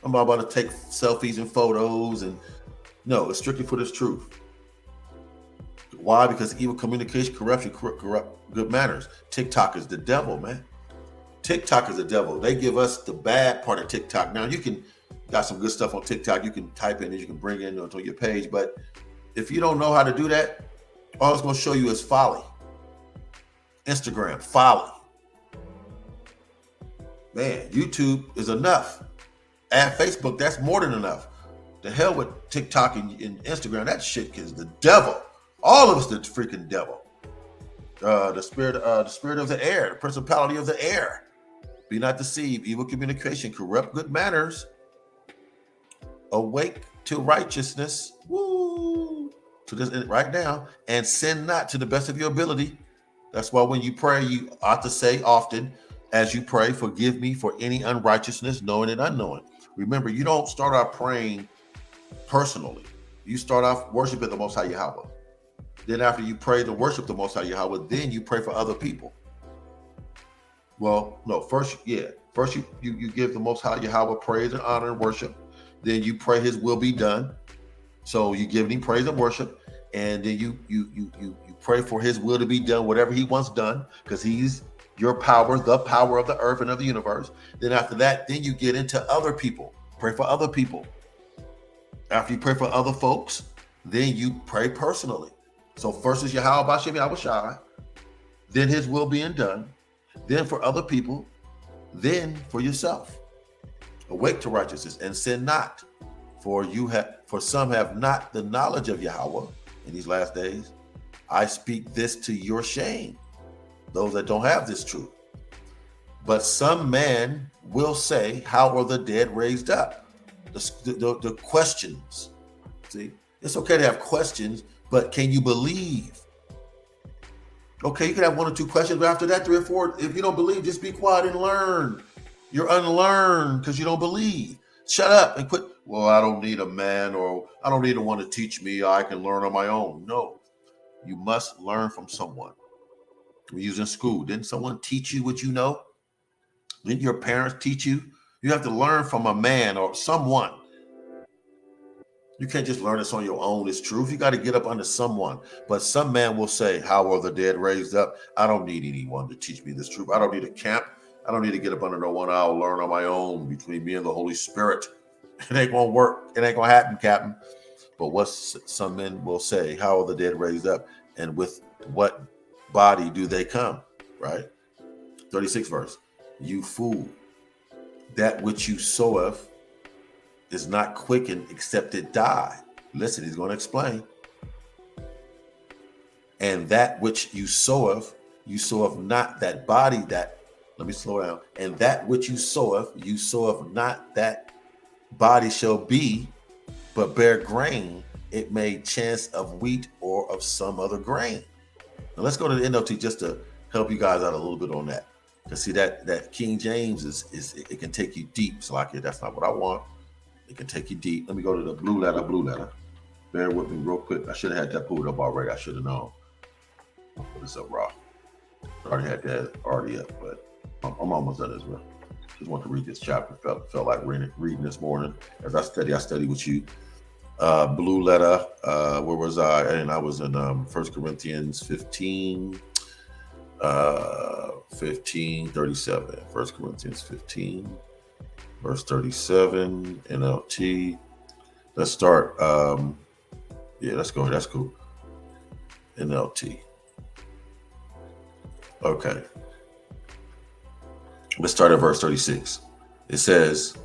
I'm not about to take selfies and photos and no, it's strictly for this truth. Why? Because evil communication, corruption, corrupt good manners. TikTok is the devil, man. TikTok is the devil. They give us the bad part of TikTok. Now, got some good stuff on TikTok. You can type in and you can bring in onto your page. But if you don't know how to do that, all it's going to show you is folly. Instagram, folly. Man, YouTube is enough. Add Facebook, that's more than enough. The hell with TikTok and Instagram. That shit is the devil. All of us the freaking devil. The spirit of the air, the principality of the air. Be not deceived. Evil communication, corrupt good manners. Awake to righteousness. Woo! To this right now, and sin not to the best of your ability. That's why when you pray, you ought to say often, as you pray, forgive me for any unrighteousness, knowing and unknowing. Remember, you don't start out praying personally. You start off worshiping the Most High Yahweh. Then after you pray to worship the Most High Yahweh, then you pray for other people. Well, no, first you give the Most High Yahweh praise and honor and worship. Then you pray His will be done. So you give Him praise and worship, and then you pray for His will to be done, whatever He wants done, because He's your power, the power of the earth and of the universe. Then after that, then you get into other people. Pray for other people. After you pray for other folks, then you pray personally. So first is Yahweh Bashem Yahweh Shai, then his will being done, then for other people, then for yourself. Awake to righteousness and sin not, for some have not the knowledge of Yahweh in these last days. I speak this to your shame, those that don't have this truth. But some man will say, how are the dead raised up? The questions. See, it's okay to have questions, but can you believe? Okay, you can have one or two questions, but after that, 3 or 4, if you don't believe, just be quiet and learn. You're unlearned because you don't believe. Shut up and quit. Well, I don't need a man, or I don't need one to teach me. I can learn on my own. No, you must learn from someone. We're using school. Didn't someone teach you what you know? Didn't your parents teach you? You have to learn from a man or someone. You can't just learn this on your own. It's truth. You got to get up under someone. But some man will say, how are the dead raised up? I don't need anyone to teach me this truth. I don't need a camp. I don't need to get up under no one. I'll learn on my own between me and the Holy Spirit. It ain't going to work. It ain't going to happen, Captain. But what some men will say, how are the dead raised up? And with what body do they come? Right? 36th verse. You fool. That which you soweth is not quickened except it die. Listen, he's going to explain. And that which you soweth not that body that, let me slow down. And that which you soweth not that body shall be, but bear grain, it may chance of wheat or of some other grain. Now let's go to the NLT just to help you guys out a little bit on that. Because see that King James is it can take you deep. So like, that's not what I want. It can take you deep. Let me go to the blue letter. Bear with me real quick. I should have had that pulled up already. I should have known. I'll put this up raw. I already had that already up, but I'm almost done as well. Just want to read this chapter. Felt like reading this morning. As I study with you. Blue letter. Where was I? And I was in 1 Corinthians 15. 37. 1 Corinthians 15. Verse 37, NLT. Let's start. Let's go. That's cool. NLT. Okay. Let's start at verse 36. It says,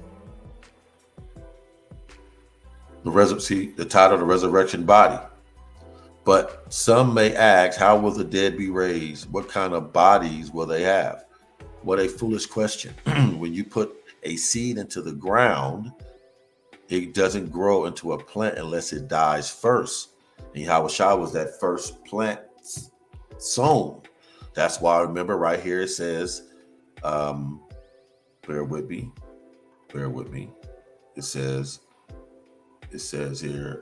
the title of the resurrection body. But some may ask, how will the dead be raised? What kind of bodies will they have? What a foolish question. When you put a seed into the ground, it doesn't grow into a plant unless it dies first. And Yahweh Shai was that first plant sown. That's why, remember right here it says, bear with me. It says here,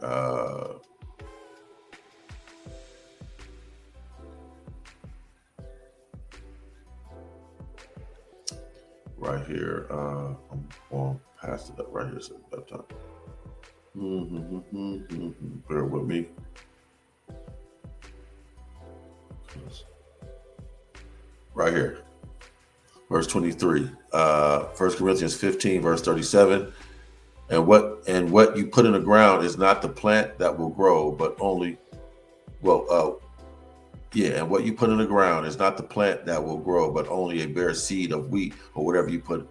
right here, I'm going past it up right here. So up top. Bear with me. Right here, verse 23. 1 Corinthians 15, verse 37. And what you put in the ground is not the plant that will grow, but only, and what you put in the ground is not the plant that will grow, but only a bare seed of wheat or whatever you put,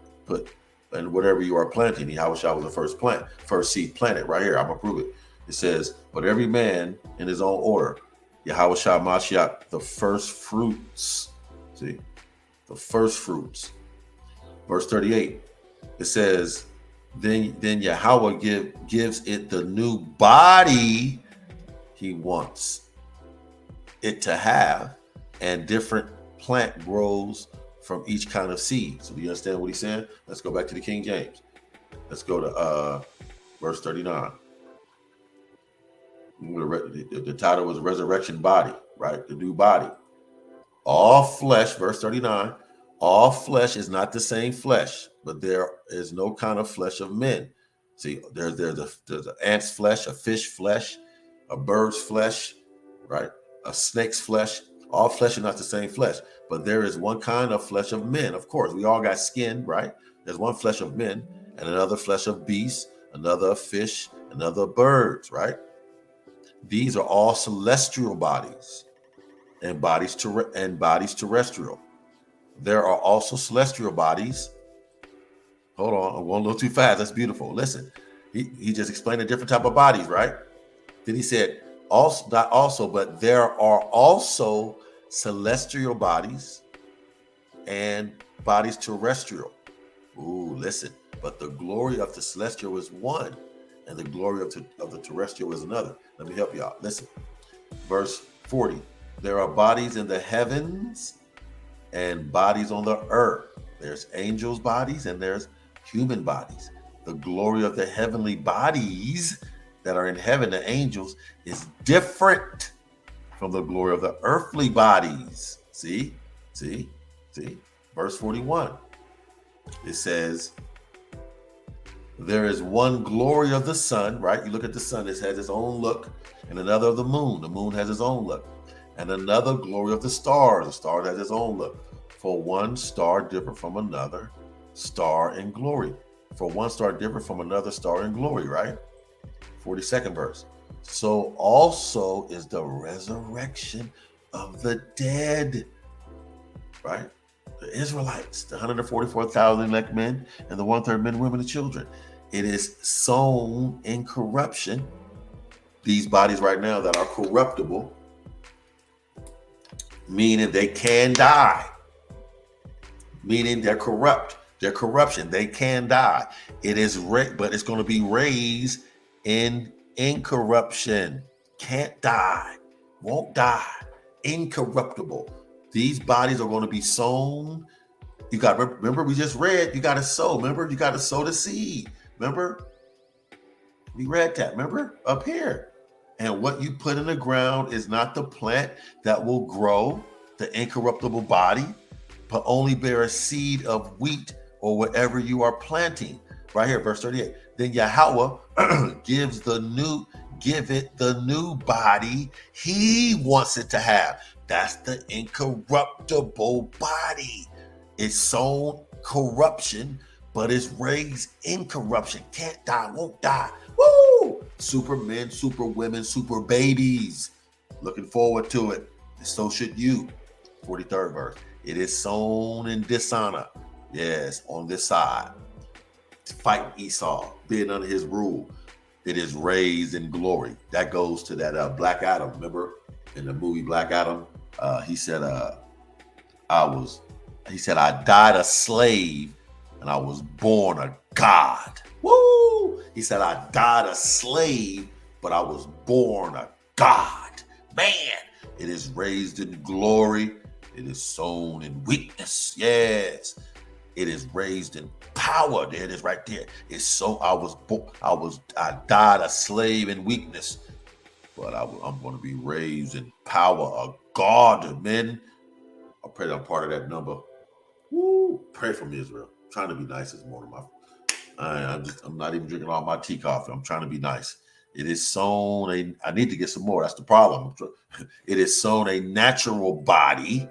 and whatever you are planting. Yahweh Shai was the first seed planted right here. I'm gonna prove it. It says, but every man in his own order. Yahweh Shai Mashiach, the first fruits. See, the first fruits. Verse 38. It says, then Yahweh gives it the new body he wants it to have, and different plant grows from each kind of seed. So do you understand what he's saying? Let's go back to the King James. Let's go to verse 39. The title was Resurrection Body, right? The new body. All flesh, verse 39, all flesh is not the same flesh, but there is no kind of flesh of men. See, there's an ant's flesh, a fish flesh, a bird's flesh, right? A snake's flesh. All flesh is not the same flesh, but there is one kind of flesh of men. Of course, we all got skin, right? There's one flesh of men, and another flesh of beasts, another of fish, another of birds, right? These are all celestial bodies and bodies terrestrial. There are also celestial bodies. Hold on, I'm going a little too fast. That's beautiful. Listen, he just explained a different type of bodies, right? Then he said, also, not also, but there are also celestial bodies and bodies terrestrial. Ooh, listen, but the glory of the celestial is one, and the glory of the terrestrial is another. Let me help you out. Listen, verse 40. There are bodies in the heavens and bodies on the earth. There's angels' bodies and there's human bodies. The glory of the heavenly bodies that are in heaven, the angels, is different from the glory of the earthly bodies. See? Verse 41. It says, there is one glory of the sun, right? You look at the sun, it has its own look, and another of the moon. The moon has its own look. And another glory of the stars. The star has its own look. For one star different from another star in glory. For one star different from another star in glory, right? 42nd verse. So also is the resurrection of the dead, right? The Israelites, the 144,000 elect men, and the 1/3 men, women, and children. It is sown in corruption. These bodies right now that are corruptible, meaning they can die, meaning they're corrupt. They're corruption. They can die. It is, but it's going to be raised in incorruption. Can't die, won't die, incorruptible. These bodies are going to be sown. You got, remember, we just read, you got to sow. Remember, you got to sow the seed. Remember, we read that. Remember, up here. And what you put in the ground is not the plant that will grow, the incorruptible body, but only bear a seed of wheat or whatever you are planting. Right here, verse 38. Then Yahweh give it the new body he wants it to have. That's the incorruptible body. It's sown corruption, but it's raised incorruption. Can't die, won't die. Woo! Super men, super women, super babies. Looking forward to it. And so should you. 43rd verse. It is sown in dishonor. Yes, on this side. Fighting Esau, being under his rule. It is raised in glory. That goes to that Black Adam. Remember in the movie Black Adam? He said, I died a slave and I was born a God. Woo! He said, I died a slave, but I was born a God. Man, it is raised in glory. It is sown in weakness. Yes. It is raised in power. There it is right there. It's so I died a slave in weakness, but I'm going to be raised in power of God, men. I pray that I'm part of that number. Woo! Pray for me, Israel. I'm trying to be nice this morning. I'm not even drinking all my tea coffee. I'm trying to be nice. It is sown I need to get some more. That's the problem. It is sown a natural body.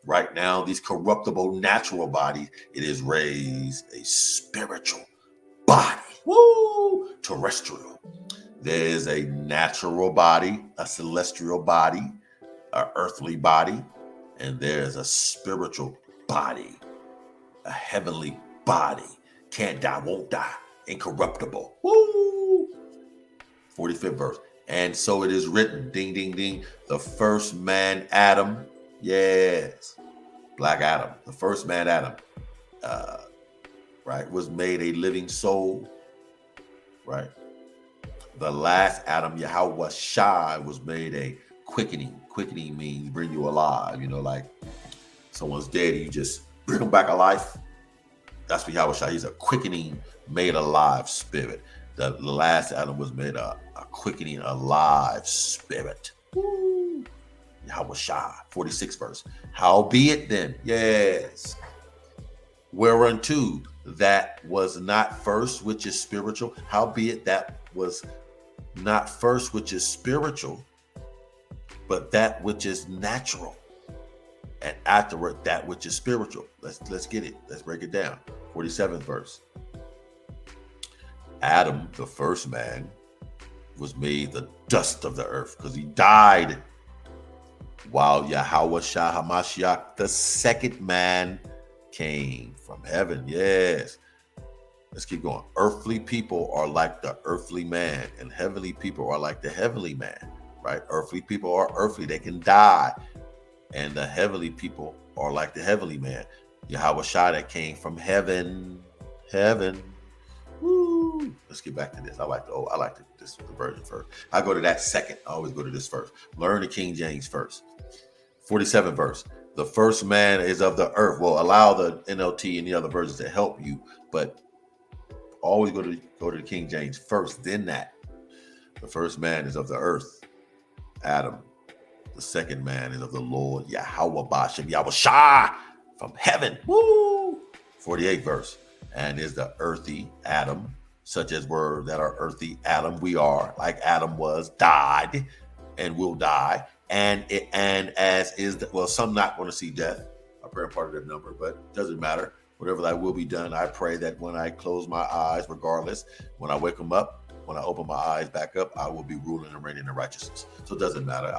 Right now, these corruptible natural bodies, it is raised a spiritual body. Woo! Terrestrial. There's a natural body, a celestial body, an earthly body, and there's a spiritual body, a heavenly body. Can't die, won't die, incorruptible. Woo! 45th verse. And so it is written, ding, ding, ding, the first man, Adam. Yes, Black Adam, the first man, Adam, right, was made a living soul, right? The last Adam, Yahweh Shai, was made a quickening. Quickening means bring you alive. You know, like someone's dead, you just bring them back alive. That's what Yahweh Shai. He's a quickening, made alive spirit. The last Adam was made a quickening, alive spirit. Woo! Yahweh Shai, 46th verse. Howbeit then, yes, whereunto that was not first, which is spiritual. Howbeit that was not first, which is spiritual, but that which is natural, and afterward that which is spiritual. Let's get it. Let's break it down. 47th verse. Adam, the first man, was made the dust of the earth because he died, while Yahweh Shah Hamashiach, the second man, came from heaven. Yes. Let's keep going. Earthly people are like the earthly man, and heavenly people are like the heavenly man, right? Earthly people are earthly. They can die. And the heavenly people are like the heavenly man. Yahweh Shah that came from heaven. Heaven. Woo. Let's get back to this. I like this version first. I go to that second. I always go to this first. Learn the King James first. 47th verse. The first man is of the earth. Well, allow the NLT and the other versions to help you, but always go to the King James first, then that. The first man is of the earth, Adam. The second man is of the Lord, Yahweh Bashem, Yahweh Shah, from heaven. Woo! 48th verse. And is the earthy Adam, such as were that are earthy Adam. We are like Adam was, died, and will die. And as is the, well, some not going to see death. I pray I'm part of that number, but it doesn't matter. Whatever thy will be done, I pray that when I close my eyes, regardless, when I wake them up, when I open my eyes back up, I will be ruling and reigning in righteousness. So it doesn't matter.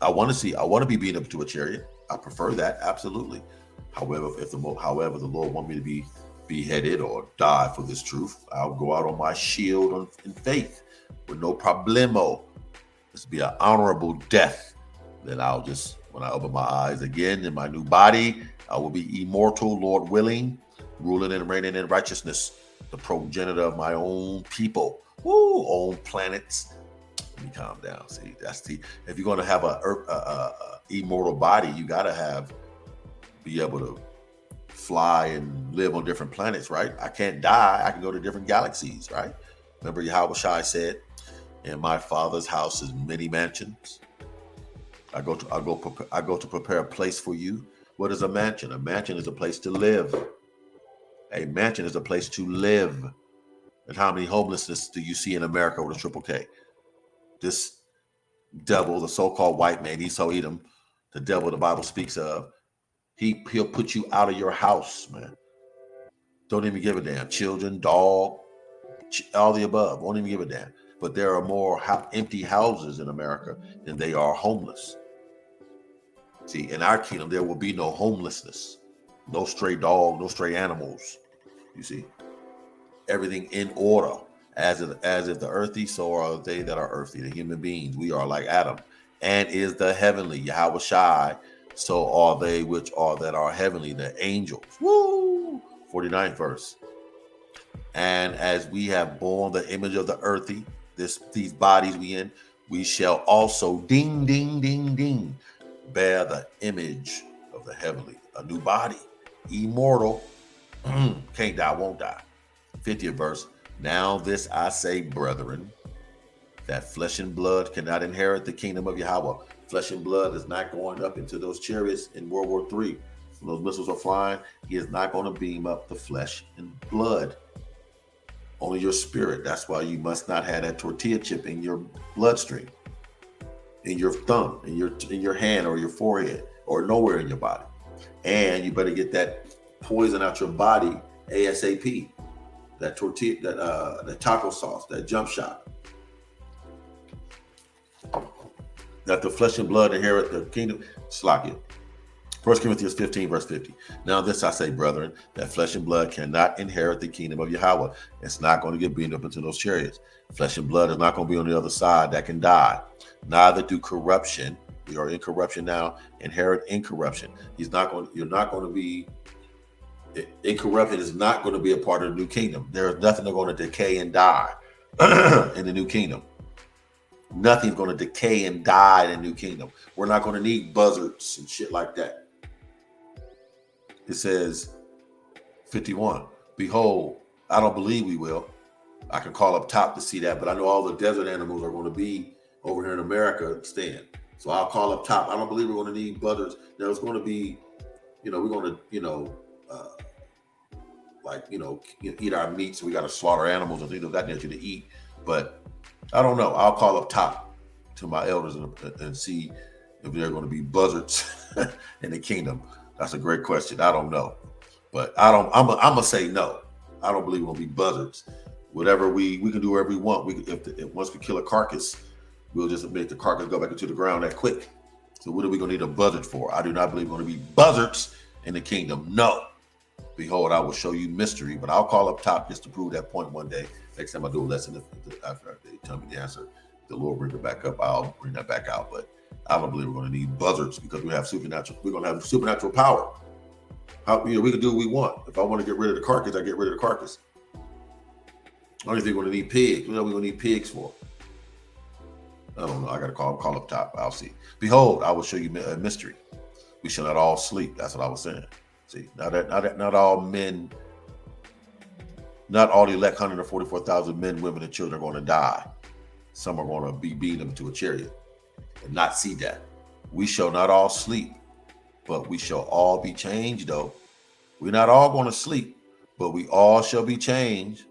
I want to be beaten up to a chariot. I prefer that, absolutely. However, the Lord want me to be beheaded or die for this truth, I'll go out on my shield in faith with no problemo. This will be an honorable death. Then I'll just, when I open my eyes again in my new body, I will be immortal, Lord willing, ruling and reigning in righteousness, the progenitor of my own people, own planets. Let me calm down. See, if you're going to have a immortal body, you got to be able to fly and live on different planets, right? I can't die. I can go to different galaxies, right? Remember Yahweh Shai said, in my Father's house is many mansions. I go to prepare a place for you. What is a mansion? A mansion is a place to live. A mansion is a place to live. And how many homelessness do you see in America with a triple K? This devil, the so-called white man, Esau Edom, the devil the Bible speaks of, he'll put you out of your house, man. Don't even give a damn. Children, dog, all the above. Won't even give a damn. But there are more empty houses in America than they are homeless. See, in our kingdom, there will be no homelessness, no stray dog, no stray animals. You see, everything in order. As if the earthy, so are they that are earthy, the human beings. We are like Adam. And is the heavenly, Yahweh Shai, so are they which are that are heavenly, the angels. Woo! 49th verse. And as we have borne the image of the earthy, these bodies we in, we shall also, ding, ding, ding, ding, bear the image of the heavenly, a new body, immortal, can't die, won't die. 50th verse. Now this I say, brethren, that flesh and blood cannot inherit the kingdom of Yahweh. Flesh and blood is not going up into those chariots in World War III. When those missiles are flying, he is not going to beam up the flesh and blood. Only your spirit. That's why you must not have that tortilla chip in your bloodstream, in your thumb, in your hand or your forehead, or nowhere in your body. And you better get that poison out your body ASAP. That tortilla, that taco sauce, that jump shot. That the flesh and blood inherit the kingdom. Slakia. 1 Corinthians 15, verse 50. Now this I say, brethren, that flesh and blood cannot inherit the kingdom of Yahweh. It's not going to get beaten up into those chariots. Flesh and blood is not going to be on the other side that can die. Neither do corruption. We are in corruption now. Inherit incorruption. You're not going to be. Incorruption is not going to be a part of the new kingdom. There is nothing that's going to decay and die in the new kingdom. Nothing's going to decay and die in the new kingdom. We're not going to need buzzards and shit like that. It says, 51, behold, I don't believe we will. I can call up top to see that, but I know all the desert animals are going to be over here in America staying. So I'll call up top. I don't believe we're going to need buzzards. There's going to be, we're going to, eat our meat, so we got to slaughter animals and things of that nature to eat. But I don't know. I'll call up top to my elders and see if they're going to be buzzards in the kingdom. That's a great question. I don't know, but I'm gonna say no. I don't believe we'll be buzzards. Whatever we can do whatever we want. If once we kill a carcass, we'll just make the carcass go back into the ground that quick. So what are we going to need a buzzard for? I do not believe we're going to be buzzards in the kingdom. No. Behold, I will show you mystery, but I'll call up top just to prove that point one day. Next time I do a lesson, after they tell me the answer, the Lord bring it back up, I'll bring that back out. But I don't believe we're going to need buzzards because we have supernatural. We're going to have supernatural power. We can do what we want. If I want to get rid of the carcass, I get rid of the carcass. I don't think we're going to need pigs. What are we going to need pigs for? I don't know. I got to call up top. I'll see. Behold, I will show you a mystery. We shall not all sleep. That's what I was saying. See, not all men, not all the elect 144,000 men, women, and children are going to die. Some are going to be beaten into a chariot and not see that. We shall not all sleep, but we shall all be changed, though. We're not all going to sleep, but we all shall be changed.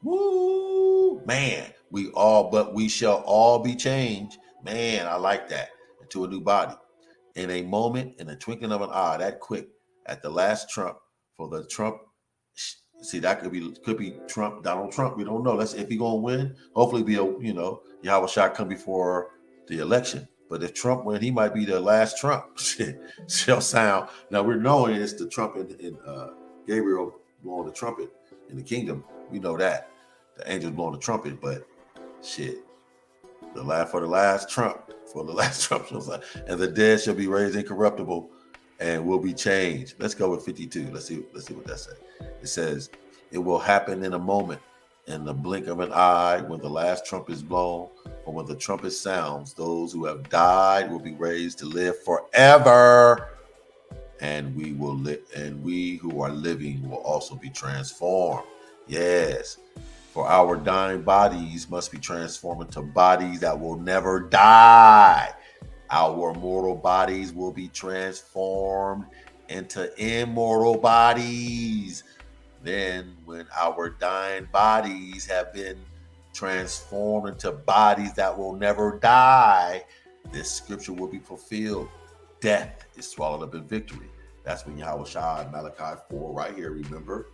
Woo, man. But we shall all be changed. Man, I like that. Into a new body. In a moment, in the twinkling of an eye, that quick, at the last trump, for the Trump. See, that could be Trump, Donald Trump. We don't know. If he's gonna win. Hopefully, Yahweh Shah come before the election. But if Trump win, he might be the last Trump. Shall sound. Now we're knowing it's the trumpet in Gabriel blowing the trumpet in the kingdom. We know that the angels blowing the trumpet, but shit, for the last trump, and the dead shall be raised incorruptible, and will be changed. Let's go with 52. Let's see what that says. It says, it will happen in a moment, in the blink of an eye, when the last trump is blown, or when the trumpet sounds. Those who have died will be raised to live forever, and we will live, and we who are living will also be transformed. Yes. For our dying bodies must be transformed into bodies that will never die. Our mortal bodies will be transformed into immortal bodies. Then, when our dying bodies have been transformed into bodies that will never die, this scripture will be fulfilled. Death is swallowed up in victory. That's when Yahweh Shah in Malachi 4, right here, remember?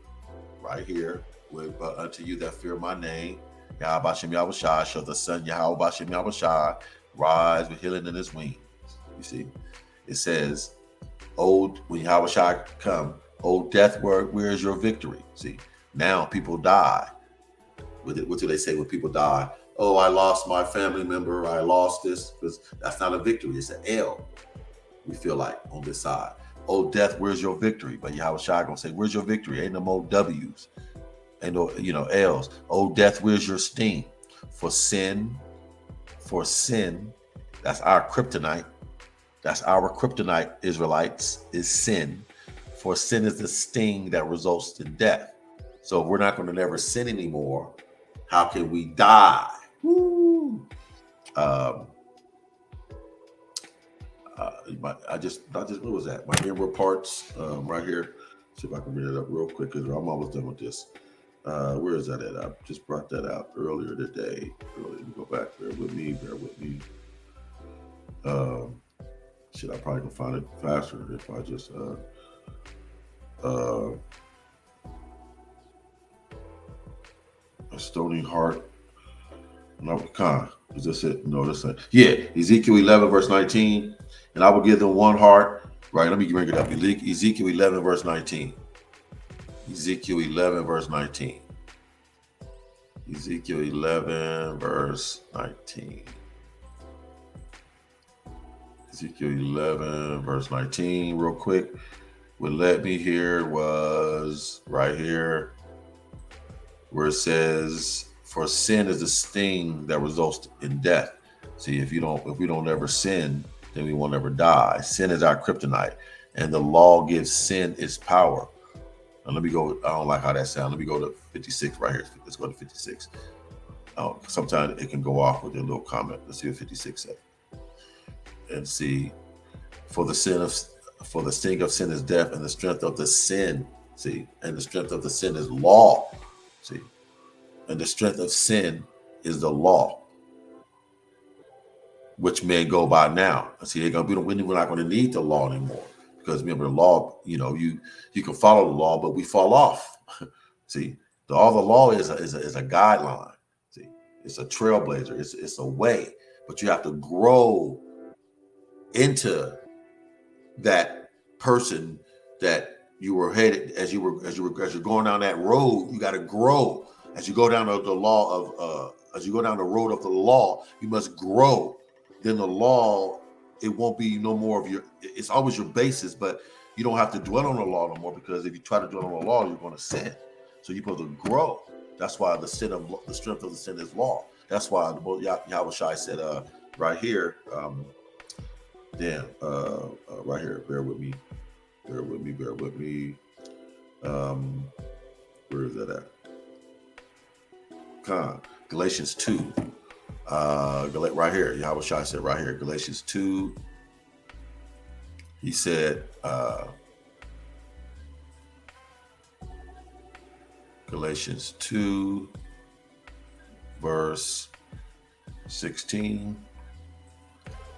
Right here. But unto you that fear my name, Yahweh Bashem Yahweh Shah, shall the sun Yahweh Bashem Yahweh Shah rise with healing in his wings. You see, it says, when Yahweh Shah come, O death, where is your victory? See, now people die. What do they say when people die? Oh, I lost my family member. I lost this. Because that's not a victory. It's an L. We feel like on this side. Oh, death, where's your victory? But Yahweh Shah gonna say, where's your victory? Ain't no more W's. And L's. Oh, death, where's your sting? For sin, that's our kryptonite. That's our kryptonite, Israelites, is sin. For sin is the sting that results in death. So if we're not going to never sin anymore, how can we die? Woo. I just what was that? My inward parts right here. See if I can read it up real quick because I'm almost done with this. Where is that at? I just brought that out earlier today. Let me go back. Bear with me. I probably can find it faster if I just a stony heart. No, is this it? No, this ain't. Yeah, Ezekiel 11 verse 19. And I will give them one heart. Right, let me bring it up. Ezekiel 11 verse 19. Ezekiel 11 verse 19. Ezekiel 11 verse 19. Ezekiel 11 verse 19, real quick. What led me here was right here where it says, for sin is the sting that results in death. See, if we don't ever sin, then we won't ever die. Sin is our kryptonite, and the law gives sin its power. Now let me go. I don't like how that sounds. Let me go to 56 right here. Let's go to 56. Sometimes it can go off with a little comment. Let's see what 56 says. And see, for the sting of sin is death, and the strength of the sin, and the strength of the sin is law. And the strength of sin is the law. which men go by now. See, we're not going to need the law anymore, because remember, the law, you can follow the law, but we fall off. See, all the law is a guideline. See, it's a trailblazer. It's a way, but you have to grow into that person that you were headed as you're going down that road. You got to grow as you go down the road of the law. You must grow. Then the law, it won't be no more of your. It's always your basis, but you don't have to dwell on the law no more, because if you try to dwell on the law, you're going to sin. So you're supposed to grow. That's why the strength of the sin is law. That's why Yahweh Shai said right here. Right here. Bear with me. Where is that at? Galatians 2. Right here. Yahweh Shai said right here. Galatians 2. He said, Galatians 2, verse 16.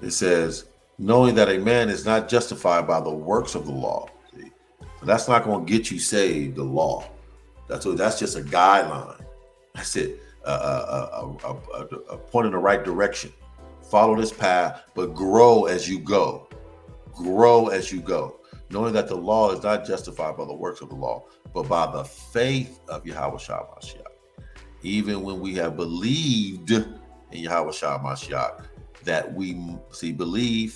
It says, knowing that a man is not justified by the works of the law. See? So that's not going to get you saved, the law. That's just a guideline. That's it. A point in the right direction. Follow this path, but grow as you go. Grow as you go. Knowing that the law is not justified by the works of the law, but by the faith of Yahweh Shai Mashiach. Even when we have believed in Yahweh Shai Mashiach, that we faith believe,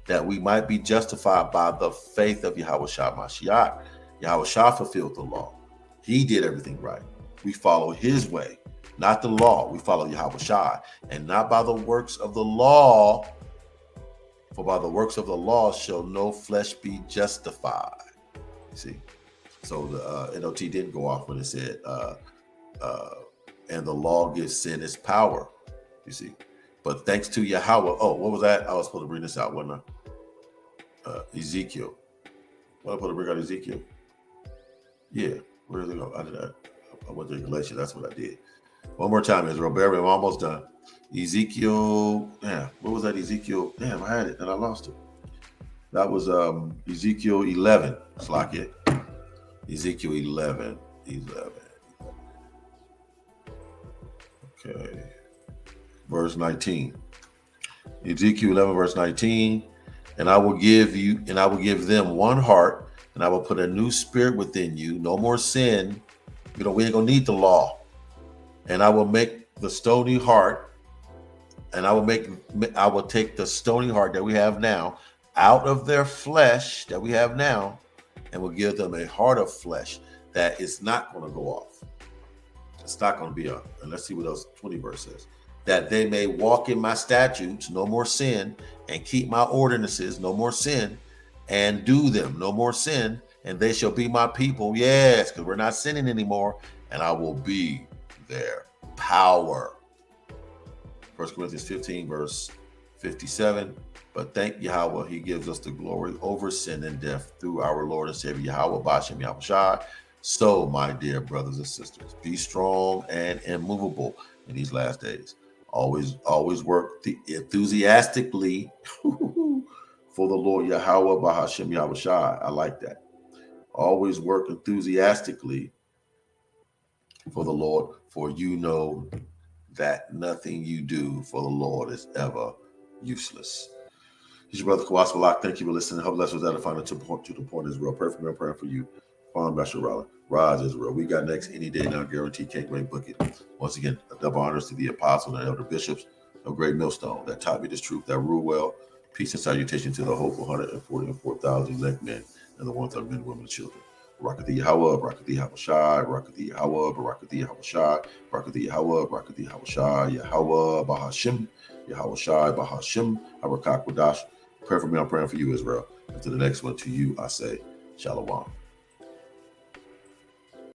that we might be justified by the faith of Yahweh Shai Mashiach. Yahweh Shai fulfilled the law. He did everything right. We follow his way, not the law. We follow Yahweh Shai, and not by the works of the law. For by the works of the law shall no flesh be justified. See, so the NOT didn't go off when it said, and the law gives sin its power. You see, but thanks to Yahweh. Oh, what was that? I was supposed to bring this out, wasn't I? Ezekiel. What I supposed to bring out Ezekiel? Yeah, where did it go? I went to Galatians. That's what I did. One more time, Israel. Barry, I'm almost done. Ezekiel. Yeah, what was that? Ezekiel. Damn, I had it and I lost it. That was Ezekiel 11. It's like it. Ezekiel 11. Okay. Verse 19. Ezekiel 11, verse 19. And I will give them one heart, and I will put a new spirit within you. No more sin. We ain't gonna need the law. And I will make the stony heart, and I will take the stony heart that we have now out of their flesh that we have now, and will give them a heart of flesh that is not going to go off. It's not going to be up. And let's see what else 20 verse says. That they may walk in my statutes, no more sin, and keep my ordinances, no more sin, and do them, no more sin, and they shall be my people. Yes, because we're not sinning anymore, and I will be their power. 1 Corinthians 15, verse 57. But thank Yahweh, he gives us the glory over sin and death through our Lord and Savior, Yahweh Bashem Yahweh Shai. So, my dear brothers and sisters, be strong and immovable in these last days. Always work enthusiastically for the Lord Yahweh Bahashem Yahweh Shai. I like that. Always work enthusiastically for the Lord, for you know that nothing you do for the Lord is ever useless. He's your brother Kawhi Balak. Thank you for listening. Hope bless was edifying to the point Israel. Perfect man praying for you. Farm Basher Raleigh. Rise Israel. We got next any day now. Guarantee. Can't wait. Book it. Once again, a double honors to the apostles and elder bishops of Great Millstone that taught me this truth, that rule well. Peace and salutation to the hopeful 144,000 elect men and the 1,000 men, women, and children. Barakati Yahweh, Barakati Yahweh Shai, Barakati Yahweh, Barakati Yahweh Shai, Barakati Yahweh, Barakati Yahweh Shai, Yahweh Bahashim, Yahweh Shai Bahashim, Harakak Wadash. Pray for me, I'm praying for you, Israel. And to the next one, to you, I say, Shalom.